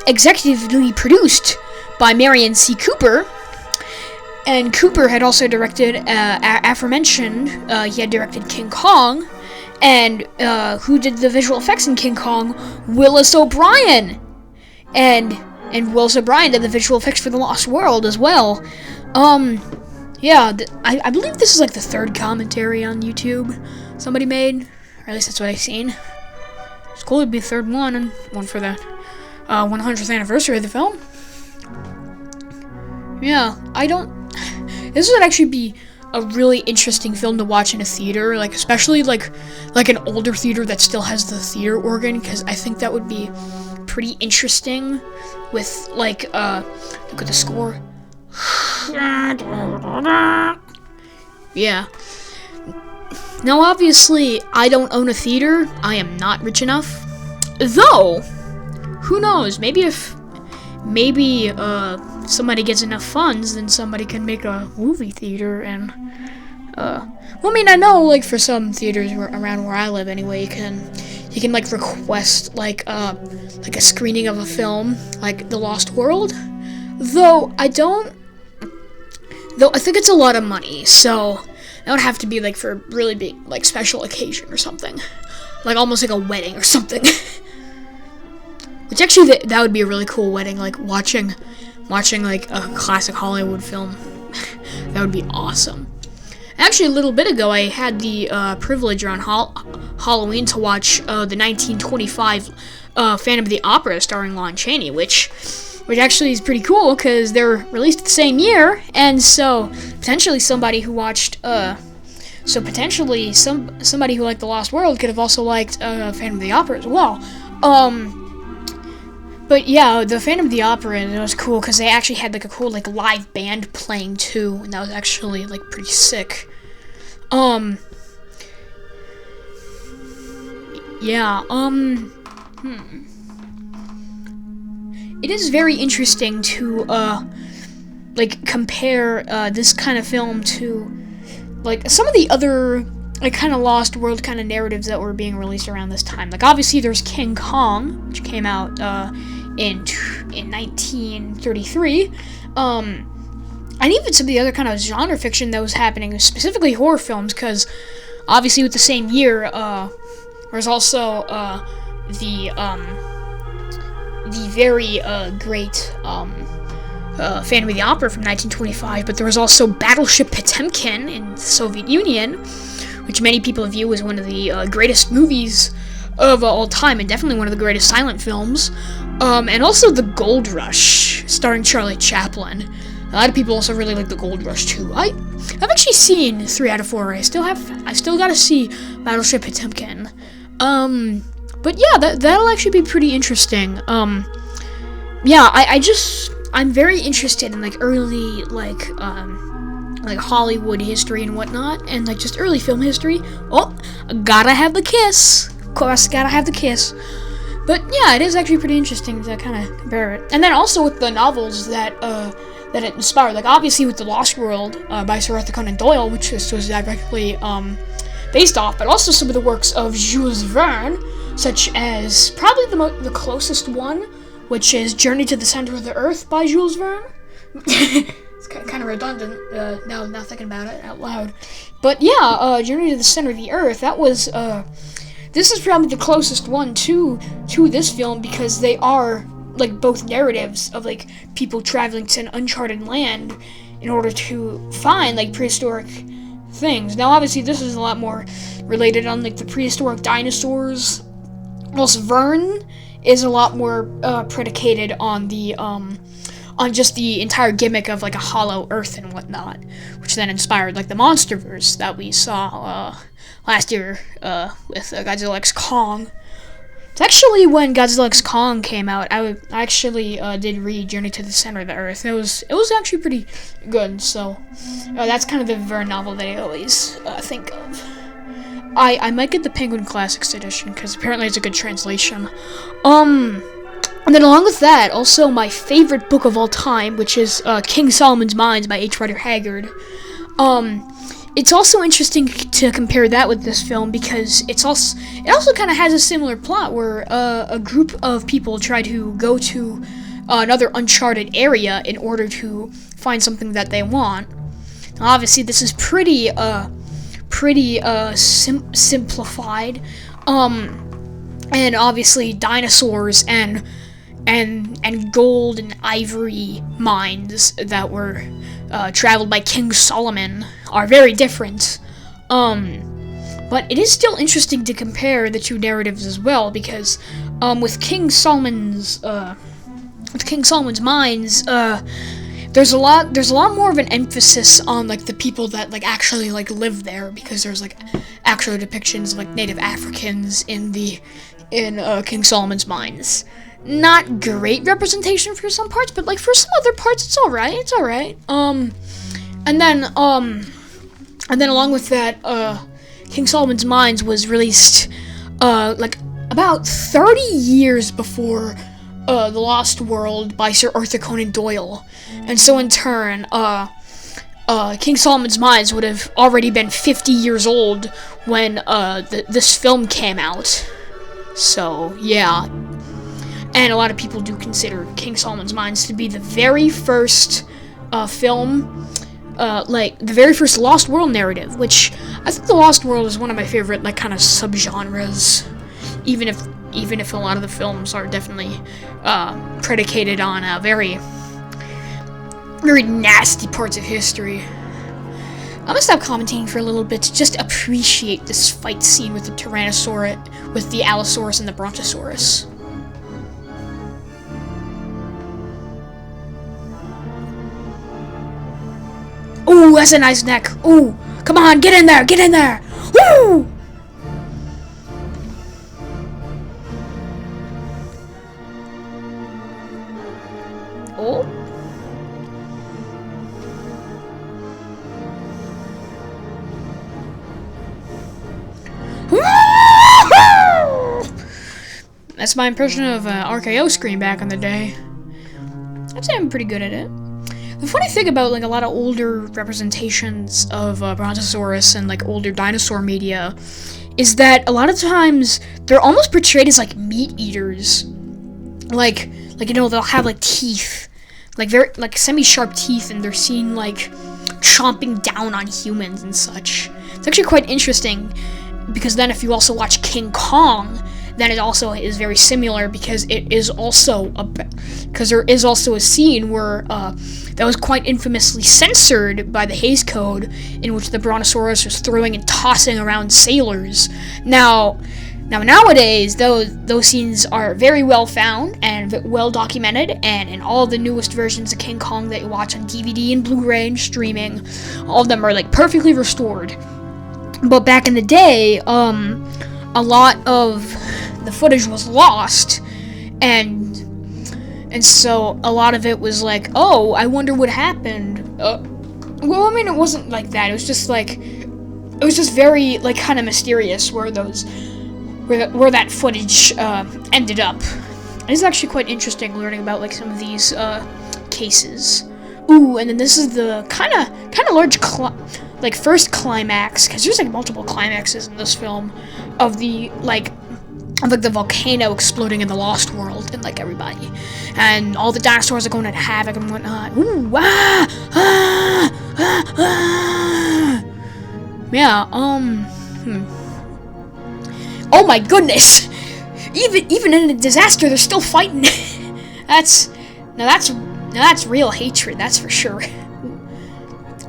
executively produced by Marion C. Cooper. And Cooper had also directed aforementioned. He had directed King Kong, and who did the visual effects in King Kong? Willis O'Brien, and Willis O'Brien did the visual effects for The Lost World as well. Yeah, I believe this is like the third commentary on YouTube somebody made, or at least that's what I've seen. It's cool to be the third one, and one for the 100th anniversary of the film. Yeah, this would actually be a really interesting film to watch in a theater, like especially like an older theater that still has the theater organ, because I think that would be pretty interesting with like look at the score. Yeah. Now obviously I don't own a theater. I am not rich enough. Though, who knows? Maybe if somebody gets enough funds, then somebody can make a movie theater. And well, I mean, I know like for some theaters around where I live anyway, you can like request like a screening of a film like The Lost World. Though I think it's a lot of money, so that would have to be like for a really big like special occasion or something, like almost like a wedding or something. Which actually that would be a really cool wedding, like watching like a classic Hollywood film. That would be awesome. Actually, a little bit ago, I had the privilege on Halloween to watch the 1925 Phantom of the Opera starring Lon Chaney, which actually is pretty cool because they're released the same year, and so potentially somebody who watched somebody who liked The Lost World could have also liked Phantom of the Opera as well. But yeah, the Phantom of the Opera, it was cool because they actually had like a cool like live band playing too, and that was actually like pretty sick. Yeah, it is very interesting to like compare this kind of film to like some of the other like kind of Lost World kind of narratives that were being released around this time. Like obviously there's King Kong, which came out in 1933, and even some of the other kind of genre fiction that was happening, specifically horror films, because obviously with the same year there's also the very great Phantom of the Opera from 1925, but there was also Battleship Potemkin in the Soviet Union, which many people view as one of the greatest movies of all time, and definitely one of the greatest silent films. And also The Gold Rush, starring Charlie Chaplin. A lot of people also really like The Gold Rush too. I've actually seen 3 out of 4. I still gotta see Battleship Potemkin. But yeah, that'll actually be pretty interesting. Yeah, I'm very interested in like early like Hollywood history and whatnot, and like just early film history. Oh, gotta have the kiss. Of course, gotta have the kiss. But yeah, it is actually pretty interesting to kind of compare it. And then also with the novels that it inspired, like obviously with The Lost World by Sir Arthur Conan Doyle, which was directly based off, but also some of the works of Jules Verne, such as probably the closest one, which is Journey to the Center of the Earth by Jules Verne. It's kind of redundant now thinking about it out loud. But yeah, Journey to the Center of the Earth, that was, this is probably the closest one to this film, because they are, like, both narratives of, like, people traveling to an uncharted land in order to find, like, prehistoric things. Now, obviously, this is a lot more related on, like, the prehistoric dinosaurs. Also, Verne is a lot more predicated on the, on just the entire gimmick of, like, a hollow earth and whatnot, which then inspired, like, the Monsterverse that we saw last year with Godzilla x Kong. It's actually when Godzilla x Kong came out, I actually did read Journey to the Center of the Earth. It was actually pretty good, so that's kind of the Verne novel that I always think of. I might get the Penguin Classics edition, because apparently it's a good translation. And then along with that, also my favorite book of all time, which is King Solomon's Mines by H. Rider Haggard. It's also interesting to compare that with this film, because it also kind of has a similar plot where a group of people try to go to another uncharted area in order to find something that they want. Now, obviously, this is pretty simplified, and obviously dinosaurs and gold and ivory mines that were traveled by King Solomon are very different. But it is still interesting to compare the two narratives as well, because with King Solomon's mines, there's a lot more of an emphasis on, like, the people that, like, actually, like, live there, because there's, like, actual depictions of, like, native Africans in King Solomon's mines. Not great representation for some parts, but, like, for some other parts, it's alright. And then along with that, King Solomon's Mines was released, like, about 30 years before The Lost World by Sir Arthur Conan Doyle. And so in turn, King Solomon's Mines would have already been 50 years old when this film came out. So, yeah. And a lot of people do consider King Solomon's Mines to be the very first film, like, the very first Lost World narrative, which I think The Lost World is one of my favorite, like, kind of subgenres, even if a lot of the films are definitely predicated on very, very nasty parts of history. I'm gonna stop commentating for a little bit to just appreciate this fight scene with the Tyrannosaurus, with the Allosaurus and the Brontosaurus. Ooh, that's a nice neck. Ooh, come on, get in there, get in there. Woo! Oh. That's my impression of RKO Scream back in the day. I'd say I'm pretty good at it. The funny thing about, like, a lot of older representations of Brontosaurus and, like, older dinosaur media is that a lot of times they're almost portrayed as, like, meat eaters. Like, you know, they'll have, like, teeth, like, very, like, semi-sharp teeth, and they're seen, like, chomping down on humans and such. It's actually quite interesting, because then if you also watch King Kong, then it also is very similar, because it is also because there is also a scene where that was quite infamously censored by the Hays Code, in which the Brontosaurus was throwing and tossing around sailors. Now nowadays, those scenes are very well found and well documented, and in all the newest versions of King Kong that you watch on DVD and Blu-ray and streaming, all of them are, like, perfectly restored. But back in the day, a lot of the footage was lost, and so a lot of it was like, oh, I wonder what happened. Well, I mean, it wasn't like that. It was just very, like, kind of mysterious where where that footage ended up. It's actually quite interesting learning about like some of these cases. Ooh, and then this is the kind of large first climax, because there's like multiple climaxes in this film of the the volcano exploding in the Lost World and like everybody, and all the dinosaurs are going to havoc and whatnot. Ooh, yeah. Oh my goodness! Even in a disaster, they're still fighting. That's real hatred. That's for sure.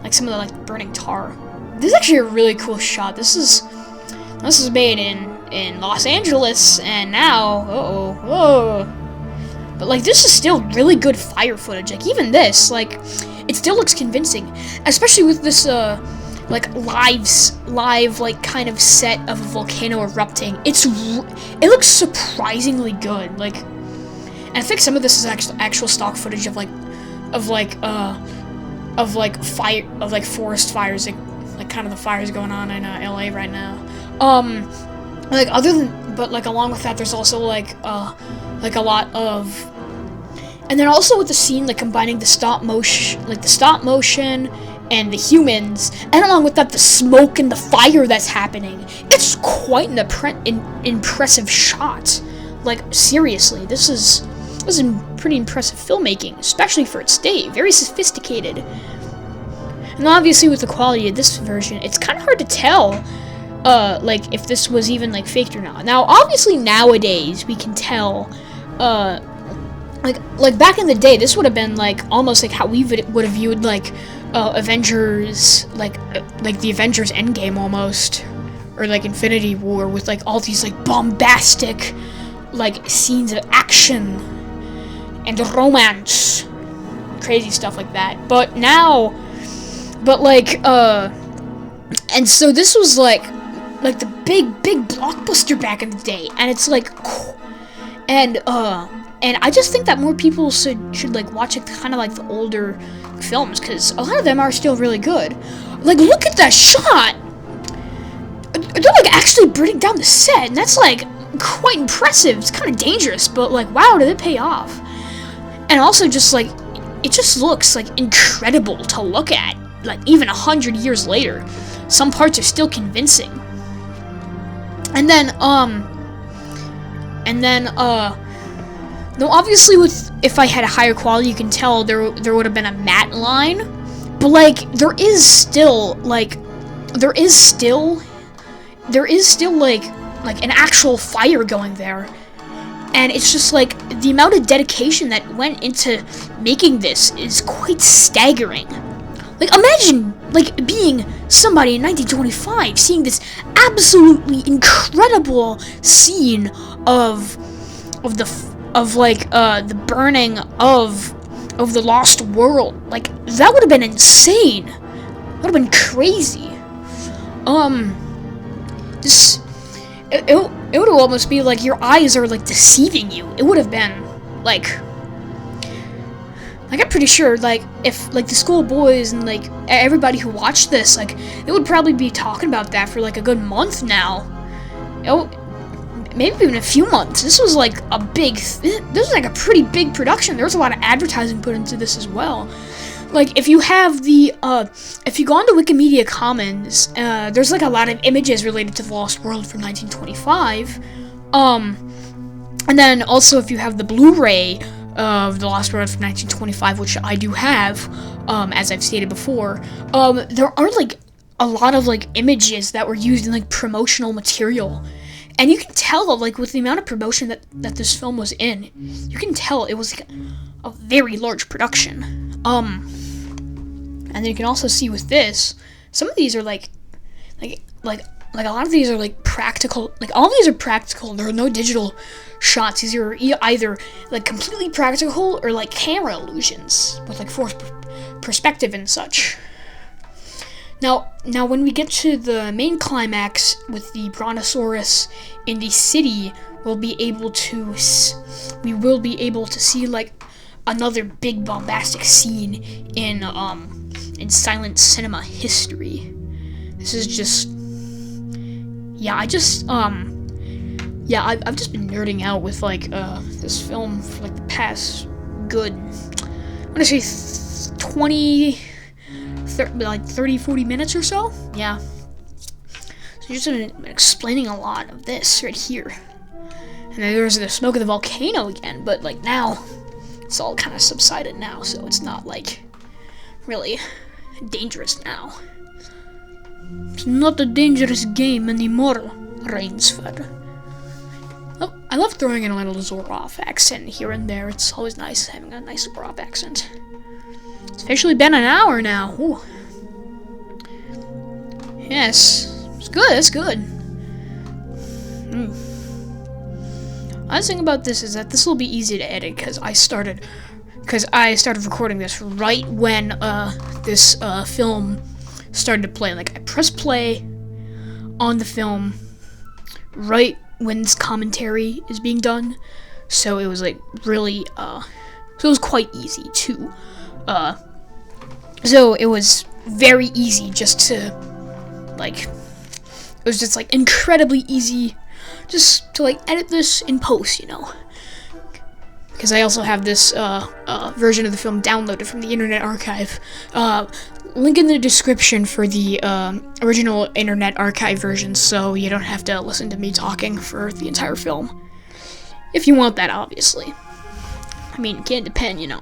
Like some of the like burning tar. This is actually a really cool shot. This is made in Los Angeles, and now, but like this is still really good fire footage. Like even this, like it still looks convincing, especially with this live like kind of set of a volcano erupting. It looks surprisingly good. Like, and I think some of this is actual stock footage of forest fires, like kind of the fires going on in LA right now. Like along with that, there's also like a lot of, and then also with the scene like combining the stop motion and the humans, and along with that the smoke and the fire that's happening. It's quite an impressive shot. Like seriously, this is pretty impressive filmmaking, especially for its day. Very sophisticated. And obviously with the quality of this version, it's kind of hard to tell like if this was even like faked or not. Now obviously nowadays we can tell like back in the day this would have been like almost like how we would have viewed like Avengers, like the Avengers Endgame almost, or like Infinity War, with like all these like bombastic like scenes of action and romance, crazy stuff like that. But and so this was like the big blockbuster back in the day, and it's like, and I just think that more people should like watch it, kind of like the older films, because a lot of them are still really good. Like look at that shot. They're like actually burning down the set, and that's like quite impressive. It's kind of dangerous, but like wow, did it pay off? And also just like it just looks like incredible to look at. Like even 100 years later, some parts are still convincing. And then no, obviously if I had a higher quality, you can tell there would have been a matte line, but like there is still like an actual fire going there. And it's just like the amount of dedication that went into making this is quite staggering. Like imagine like being somebody in 1925 seeing this absolutely incredible scene of the burning of the Lost World. Like that would have been insane. That would have been crazy. It would almost be like your eyes are like deceiving you. It would have been like I'm pretty sure like if like the schoolboys and like everybody who watched this, like they would probably be talking about that for like a good month now. Maybe even a few months. This was like this was like a pretty big production. There was a lot of advertising put into this as well. Like if you have if you go onto Wikimedia Commons, there's like a lot of images related to the Lost World from 1925. And then also if you have the Blu-ray of the Lost World from 1925, which I do have, as I've stated before, there are like a lot of like images that were used in like promotional material. And you can tell, like, with the amount of promotion that this film was in, you can tell it was like a very large production. And then you can also see with this, some of these are like a lot of these are like practical. Like all of these are practical. There are no digital shots. These are either like completely practical or like camera illusions with like forced perspective and such. Now, when we get to the main climax with the Brontosaurus in the city, we will be able to see like another big bombastic scene in silent cinema history. This is just, yeah, yeah, I've just been nerding out with like this film for like the past good, I want to say 20, like 30, 40 minutes or so. Yeah. So just been explaining a lot of this right here. And then there's the smoke of the volcano again, but like now it's all kind of subsided now, so it's not like really dangerous now. It's not a dangerous game anymore, Rainsford. Oh, I love throwing in a little Zoroff accent here and there. It's always nice having a nice Zoroff accent. It's officially been an hour now. Ooh. Yes, it's good. It's good. One thing about this is that this will be easy to edit because I started recording this right when this film started to play. Like I pressed play on the film right when this commentary is being done, so it was like really so it was quite easy to so it was very easy just to like, it was just like incredibly easy just to like edit this in post, you know, because I also have this version of the film downloaded from the Internet Archive. Link in the description for the original Internet Archive version, so you don't have to listen to me talking for the entire film. If you want that, obviously. I mean, it can't depend, you know.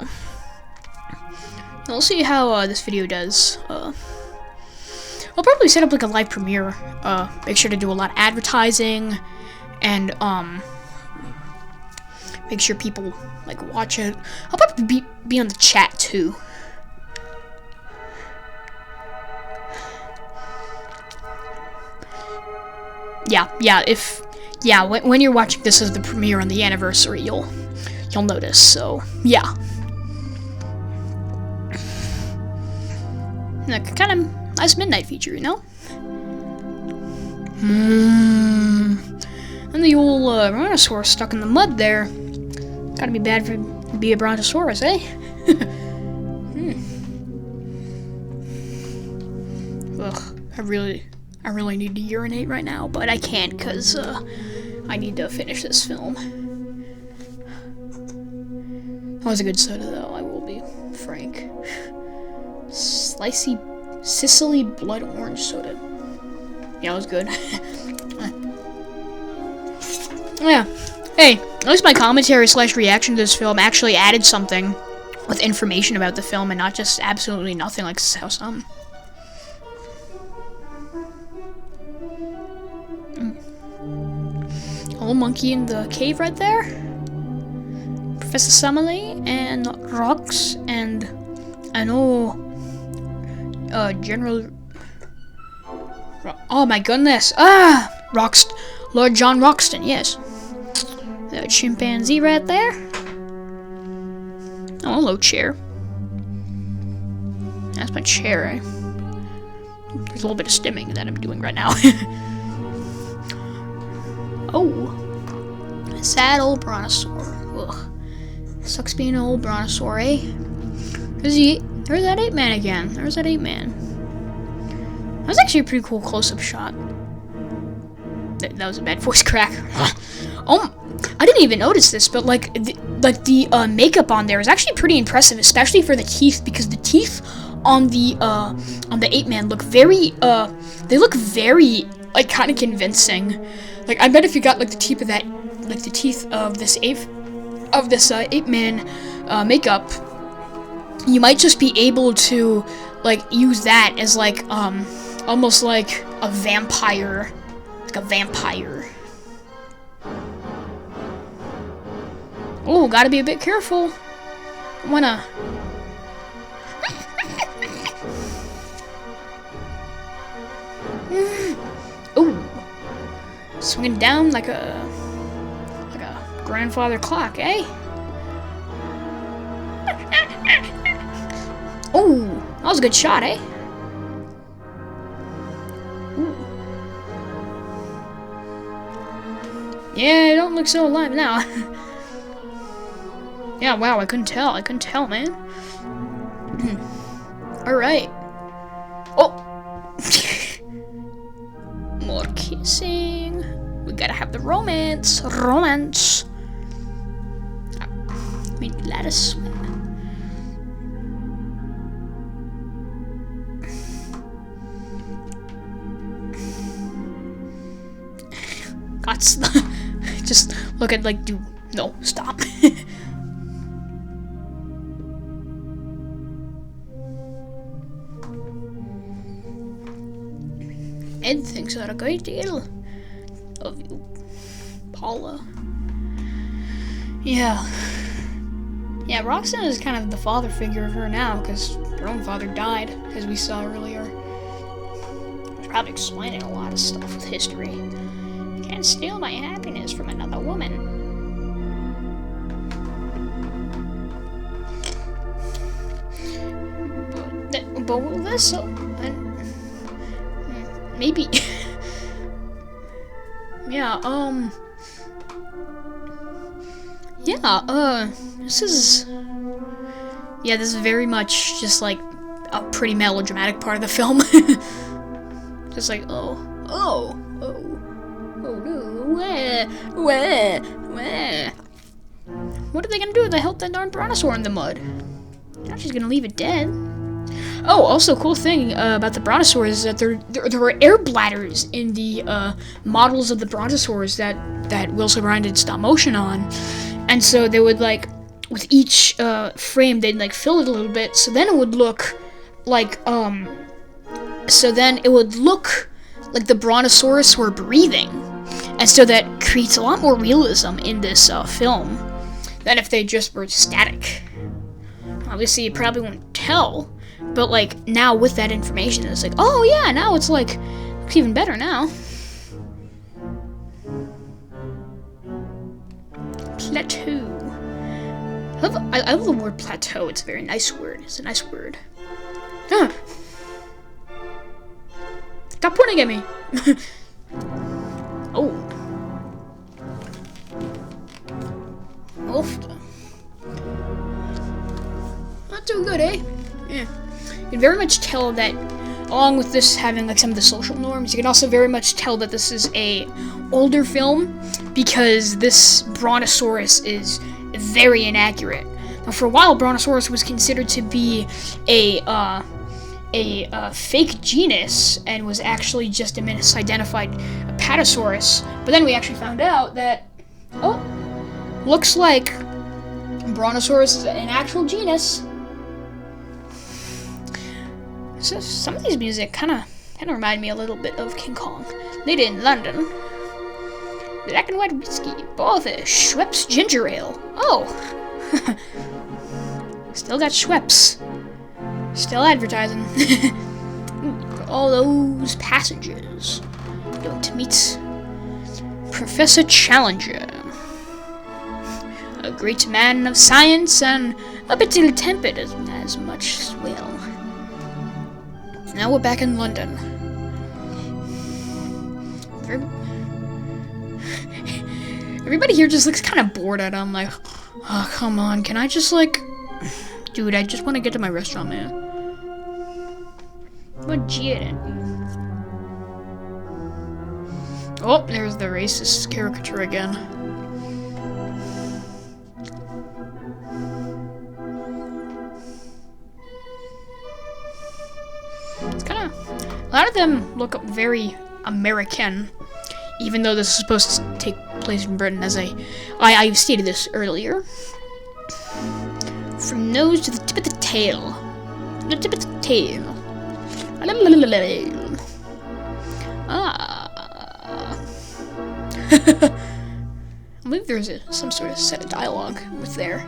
We'll see how this video does. I'll probably set up like a live premiere. Make sure to do a lot of advertising, and make sure people like watch it. I'll probably be on the chat too. Yeah, when you're watching this as the premiere on the anniversary, you'll notice. So yeah, like kind of nice midnight feature, you know. And the old Brontosaurus stuck in the mud there. Gotta be bad to be a Brontosaurus, eh? Ugh, I really need to urinate right now, but I can't because I need to finish this film. That was a good soda, though, I will be frank. Slicey Sicily blood orange soda. Yeah, it was good. Yeah. Hey, at least my commentary / reaction to this film actually added something with information about the film and not just absolutely nothing like how some. Old monkey in the cave right there. Professor Summerlee and Rox and I know General. Oh my goodness! Lord John Roxton. Yes, the chimpanzee right there. Oh, hello, chair. That's my chair. Eh? There's a little bit of stimming that I'm doing right now. Oh, sad old brontosaur. Ugh. Sucks being an old brontosaur, eh? There's that ape man again. There's that ape man. That was actually a pretty cool close-up shot. That was a bad voice crack. Oh, I didn't even notice this, but like the makeup on there is actually pretty impressive, especially for the teeth, because the teeth on the ape man look very they look very like kind of convincing. Like I bet if you got like the teeth of that, like the teeth of this ape man makeup, you might just be able to like use that as like almost like a vampire, Oh, gotta be a bit careful. Wanna. Ooh, swinging down like a grandfather clock, eh? Oh, that was a good shot, eh? Ooh. Yeah, it don't look so alive now. Yeah, wow, I couldn't tell, man. Alright. Oh! More kissing. We gotta have the romance. Romance. I mean, let us swim. That's just look at like, dude. No, stop. Ed thinks that a great deal of you, Paula. Yeah, Roxanne is kind of the father figure of her now, because her own father died, as we saw earlier. She's probably explaining a lot of stuff with history. Can't steal my happiness from another woman. But will this, maybe, this is very much just like a pretty melodramatic part of the film. Just like, oh, where? What are they gonna do if they help that darn brontosaur in the mud? Now she's gonna leave it dead. Oh, also, cool thing about the brontosaurs is that there were air bladders in the models of the brontosaurs that Wills O'Brien did stop motion on, and so they would like with each frame they'd like fill it a little bit, so then it would look like the brontosaurus were breathing, and so that creates a lot more realism in this film than if they just were static. Obviously, you probably won't tell. But, like, now with that information, it's like, oh, yeah, now it's, like, looks even better now. Plateau. I love the word plateau. It's a very nice word. It's a nice word. Ah. Stop pointing at me. Oh. Oof. Not too good, eh? Yeah. You can very much tell that, along with this having like some of the social norms, you can also very much tell that this is a older film because this Brontosaurus is very inaccurate. Now, for a while, Brontosaurus was considered to be a fake genus and was actually just a misidentified Apatosaurus. But then we actually found out that, looks like Brontosaurus is an actual genus. So some of these music kind of remind me a little bit of King Kong. Made in London. Black and white whiskey, boarfish, Schweppes ginger ale. Oh, still got Schweppes. Still advertising. All those passengers going to meet Professor Challenger, a great man of science and a bit ill-tempered as much as well. Now we're back in London. Everybody here just looks kind of bored at him, like, oh, come on, can I just, like, dude, I just want to get to my restaurant, man. What Jaden? Oh, there's the racist caricature again. It's kind of, a lot of them look very American, even though this is supposed to take place in Britain, as I stated this earlier. From nose to the tip of the tail. The tip of the tail. Ah. I believe there's some sort of set of dialogue with there.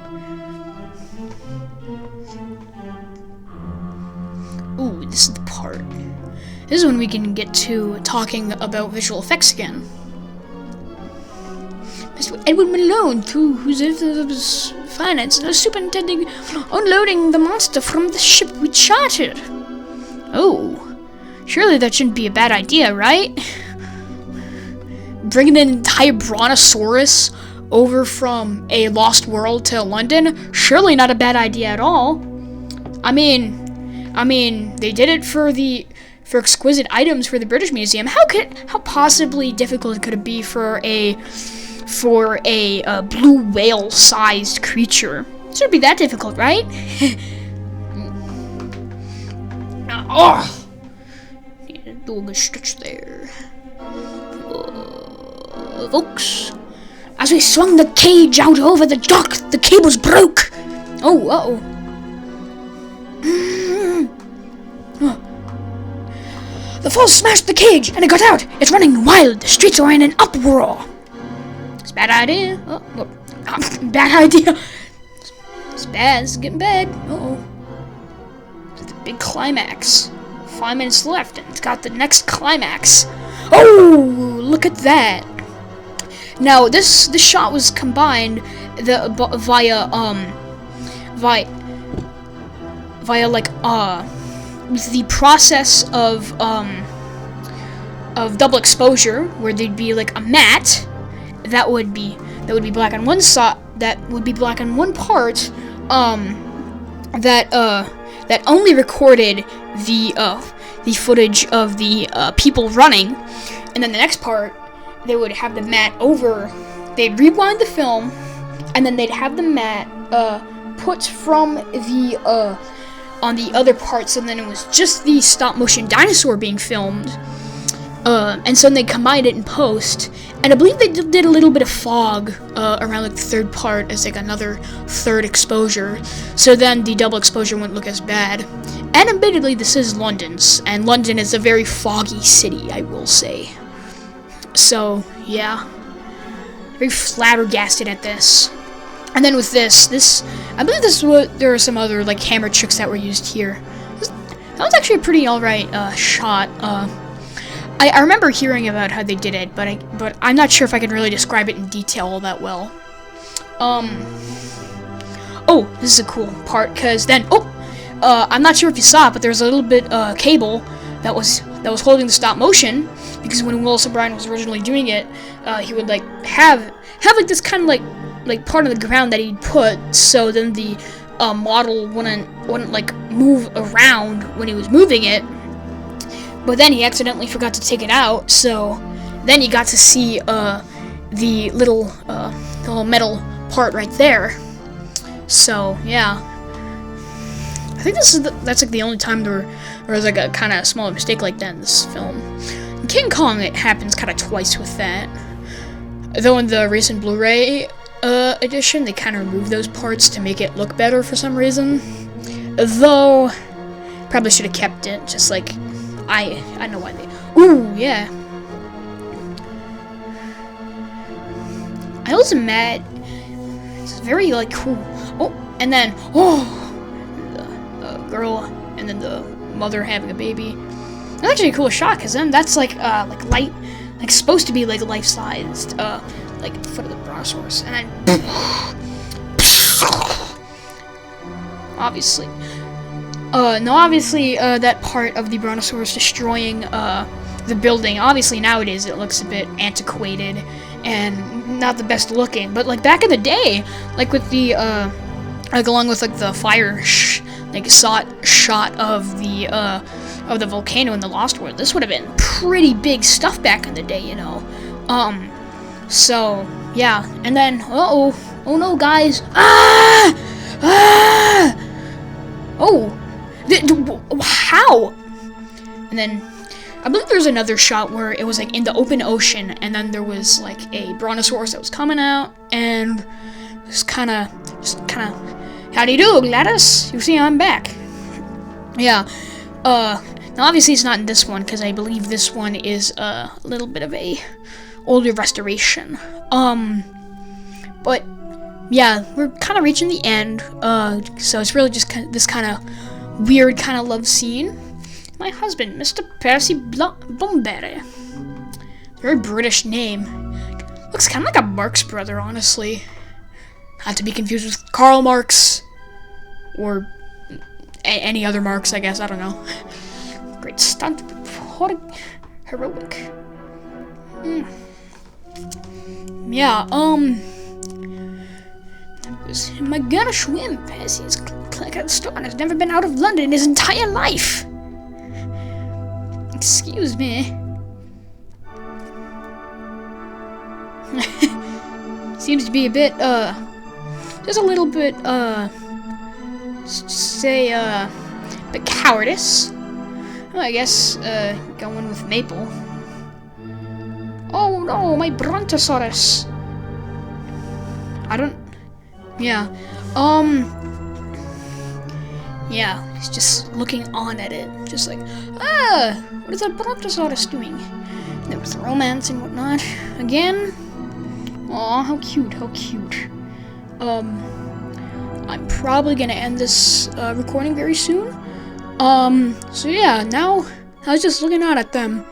Ooh, this is the part. This is when we can get to talking about visual effects again. Mr. Edward Malone, through whose finance and superintending unloading the monster from the ship we chartered. Oh, surely that shouldn't be a bad idea, right? Bringing an entire Brontosaurus over from a lost world to London, surely not a bad idea at all. I mean, they did it for for exquisite items for the British Museum. How possibly difficult could it be for a blue whale-sized creature? It shouldn't be that difficult, right? Oh, need to do a good stretch there, folks. As we swung the cage out over the dock, the cables broke. Oh, uh-oh. The falls smashed the cage, and it got out. It's running wild. The streets are in an uproar. It's a bad idea. Bad idea. It's bad. It's getting bad. Uh-oh. The big climax. 5 minutes left, and it's got the next climax. Oh, look at that. Now, this shot was combined via the process of double exposure, where there'd be like a matte that would be black on one side, that would be black on one part, that only recorded the footage of the people running, and then the next part they would have the matte over. They'd rewind the film, and then they'd have the matte put from the on the other parts, and then it was just the stop motion dinosaur being filmed, and so they combined it in post. And I believe they did a little bit of fog around like the third part as like another third exposure, so then the double exposure wouldn't look as bad. And admittedly, this is London's, and London is a very foggy city, I will say. So yeah, very flabbergasted at this. And then with this, I believe this is what, there are some other like camera tricks that were used here. That was actually a pretty alright shot. I remember hearing about how they did it, but I'm not sure if I can really describe it in detail all that well. Oh, this is a cool part, cause then I'm not sure if you saw it, but there's a little bit cable that was holding the stop motion, because when Willis O'Brien was originally doing it, he would like have like this kind of like part of the ground that he'd put, so then the model wouldn't like move around when he was moving it. But then he accidentally forgot to take it out, so then you got to see the little metal part right there. So yeah, I think that's like the only time there was like a kind of small mistake like that in this film. In King Kong, it happens kind of twice with that. Though in the recent Blu-ray edition, they kind of removed those parts to make it look better for some reason. Though, probably should have kept it. Just like I know why they. Ooh, yeah. I was mad. It's very like cool. Oh, and then the girl, and then the mother having a baby. That's actually a cool shot, because then that's like light, like supposed to be like life-sized, like foot of the brontosaurus, and then obviously. Obviously, that part of the brontosaurus destroying the building, obviously nowadays it looks a bit antiquated and not the best looking, but like back in the day, like with the like along with like the fire shot of the volcano in the Lost World, this would have been pretty big stuff back in the day, you know. So yeah, and then oh no, guys, oh. How? And then I believe there's another shot where it was like in the open ocean, and then there was like a brontosaurus that was coming out, and just kind of, how do you do, Gladys? You see, I'm back. Yeah. Now obviously it's not in this one, because I believe this one is a little bit of a older restoration. But yeah, we're kind of reaching the end. So it's really just this kind of weird kind of love scene. My husband, Mr. Percy Bunbury. Very British name. Looks kind of like a Marx brother, honestly. Not to be confused with Karl Marx. Or any other Marx, I guess. I don't know. Great stunt. Heroic. Yeah, am I gonna swim? Percy's like a stone has never been out of London in his entire life. Excuse me. Seems to be a bit, just a little bit, bit cowardice. Well, I guess, going with Maple. Oh no, my Brontosaurus! Yeah, yeah, he's just looking on at it, just like, what is that Brontosaurus doing? There was romance and whatnot. Again? Aw, how cute, how cute. I'm probably gonna end this, recording very soon. So yeah, now, I was just looking out at them.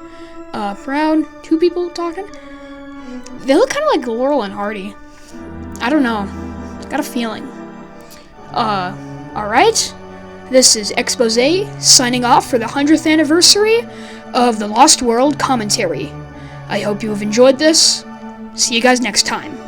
Proud, two people talking. They look kind of like Laurel and Hardy. I don't know. Got a feeling. Alright. This is Expose signing off for the 100th anniversary of the Lost World commentary. I hope you have enjoyed this. See you guys next time.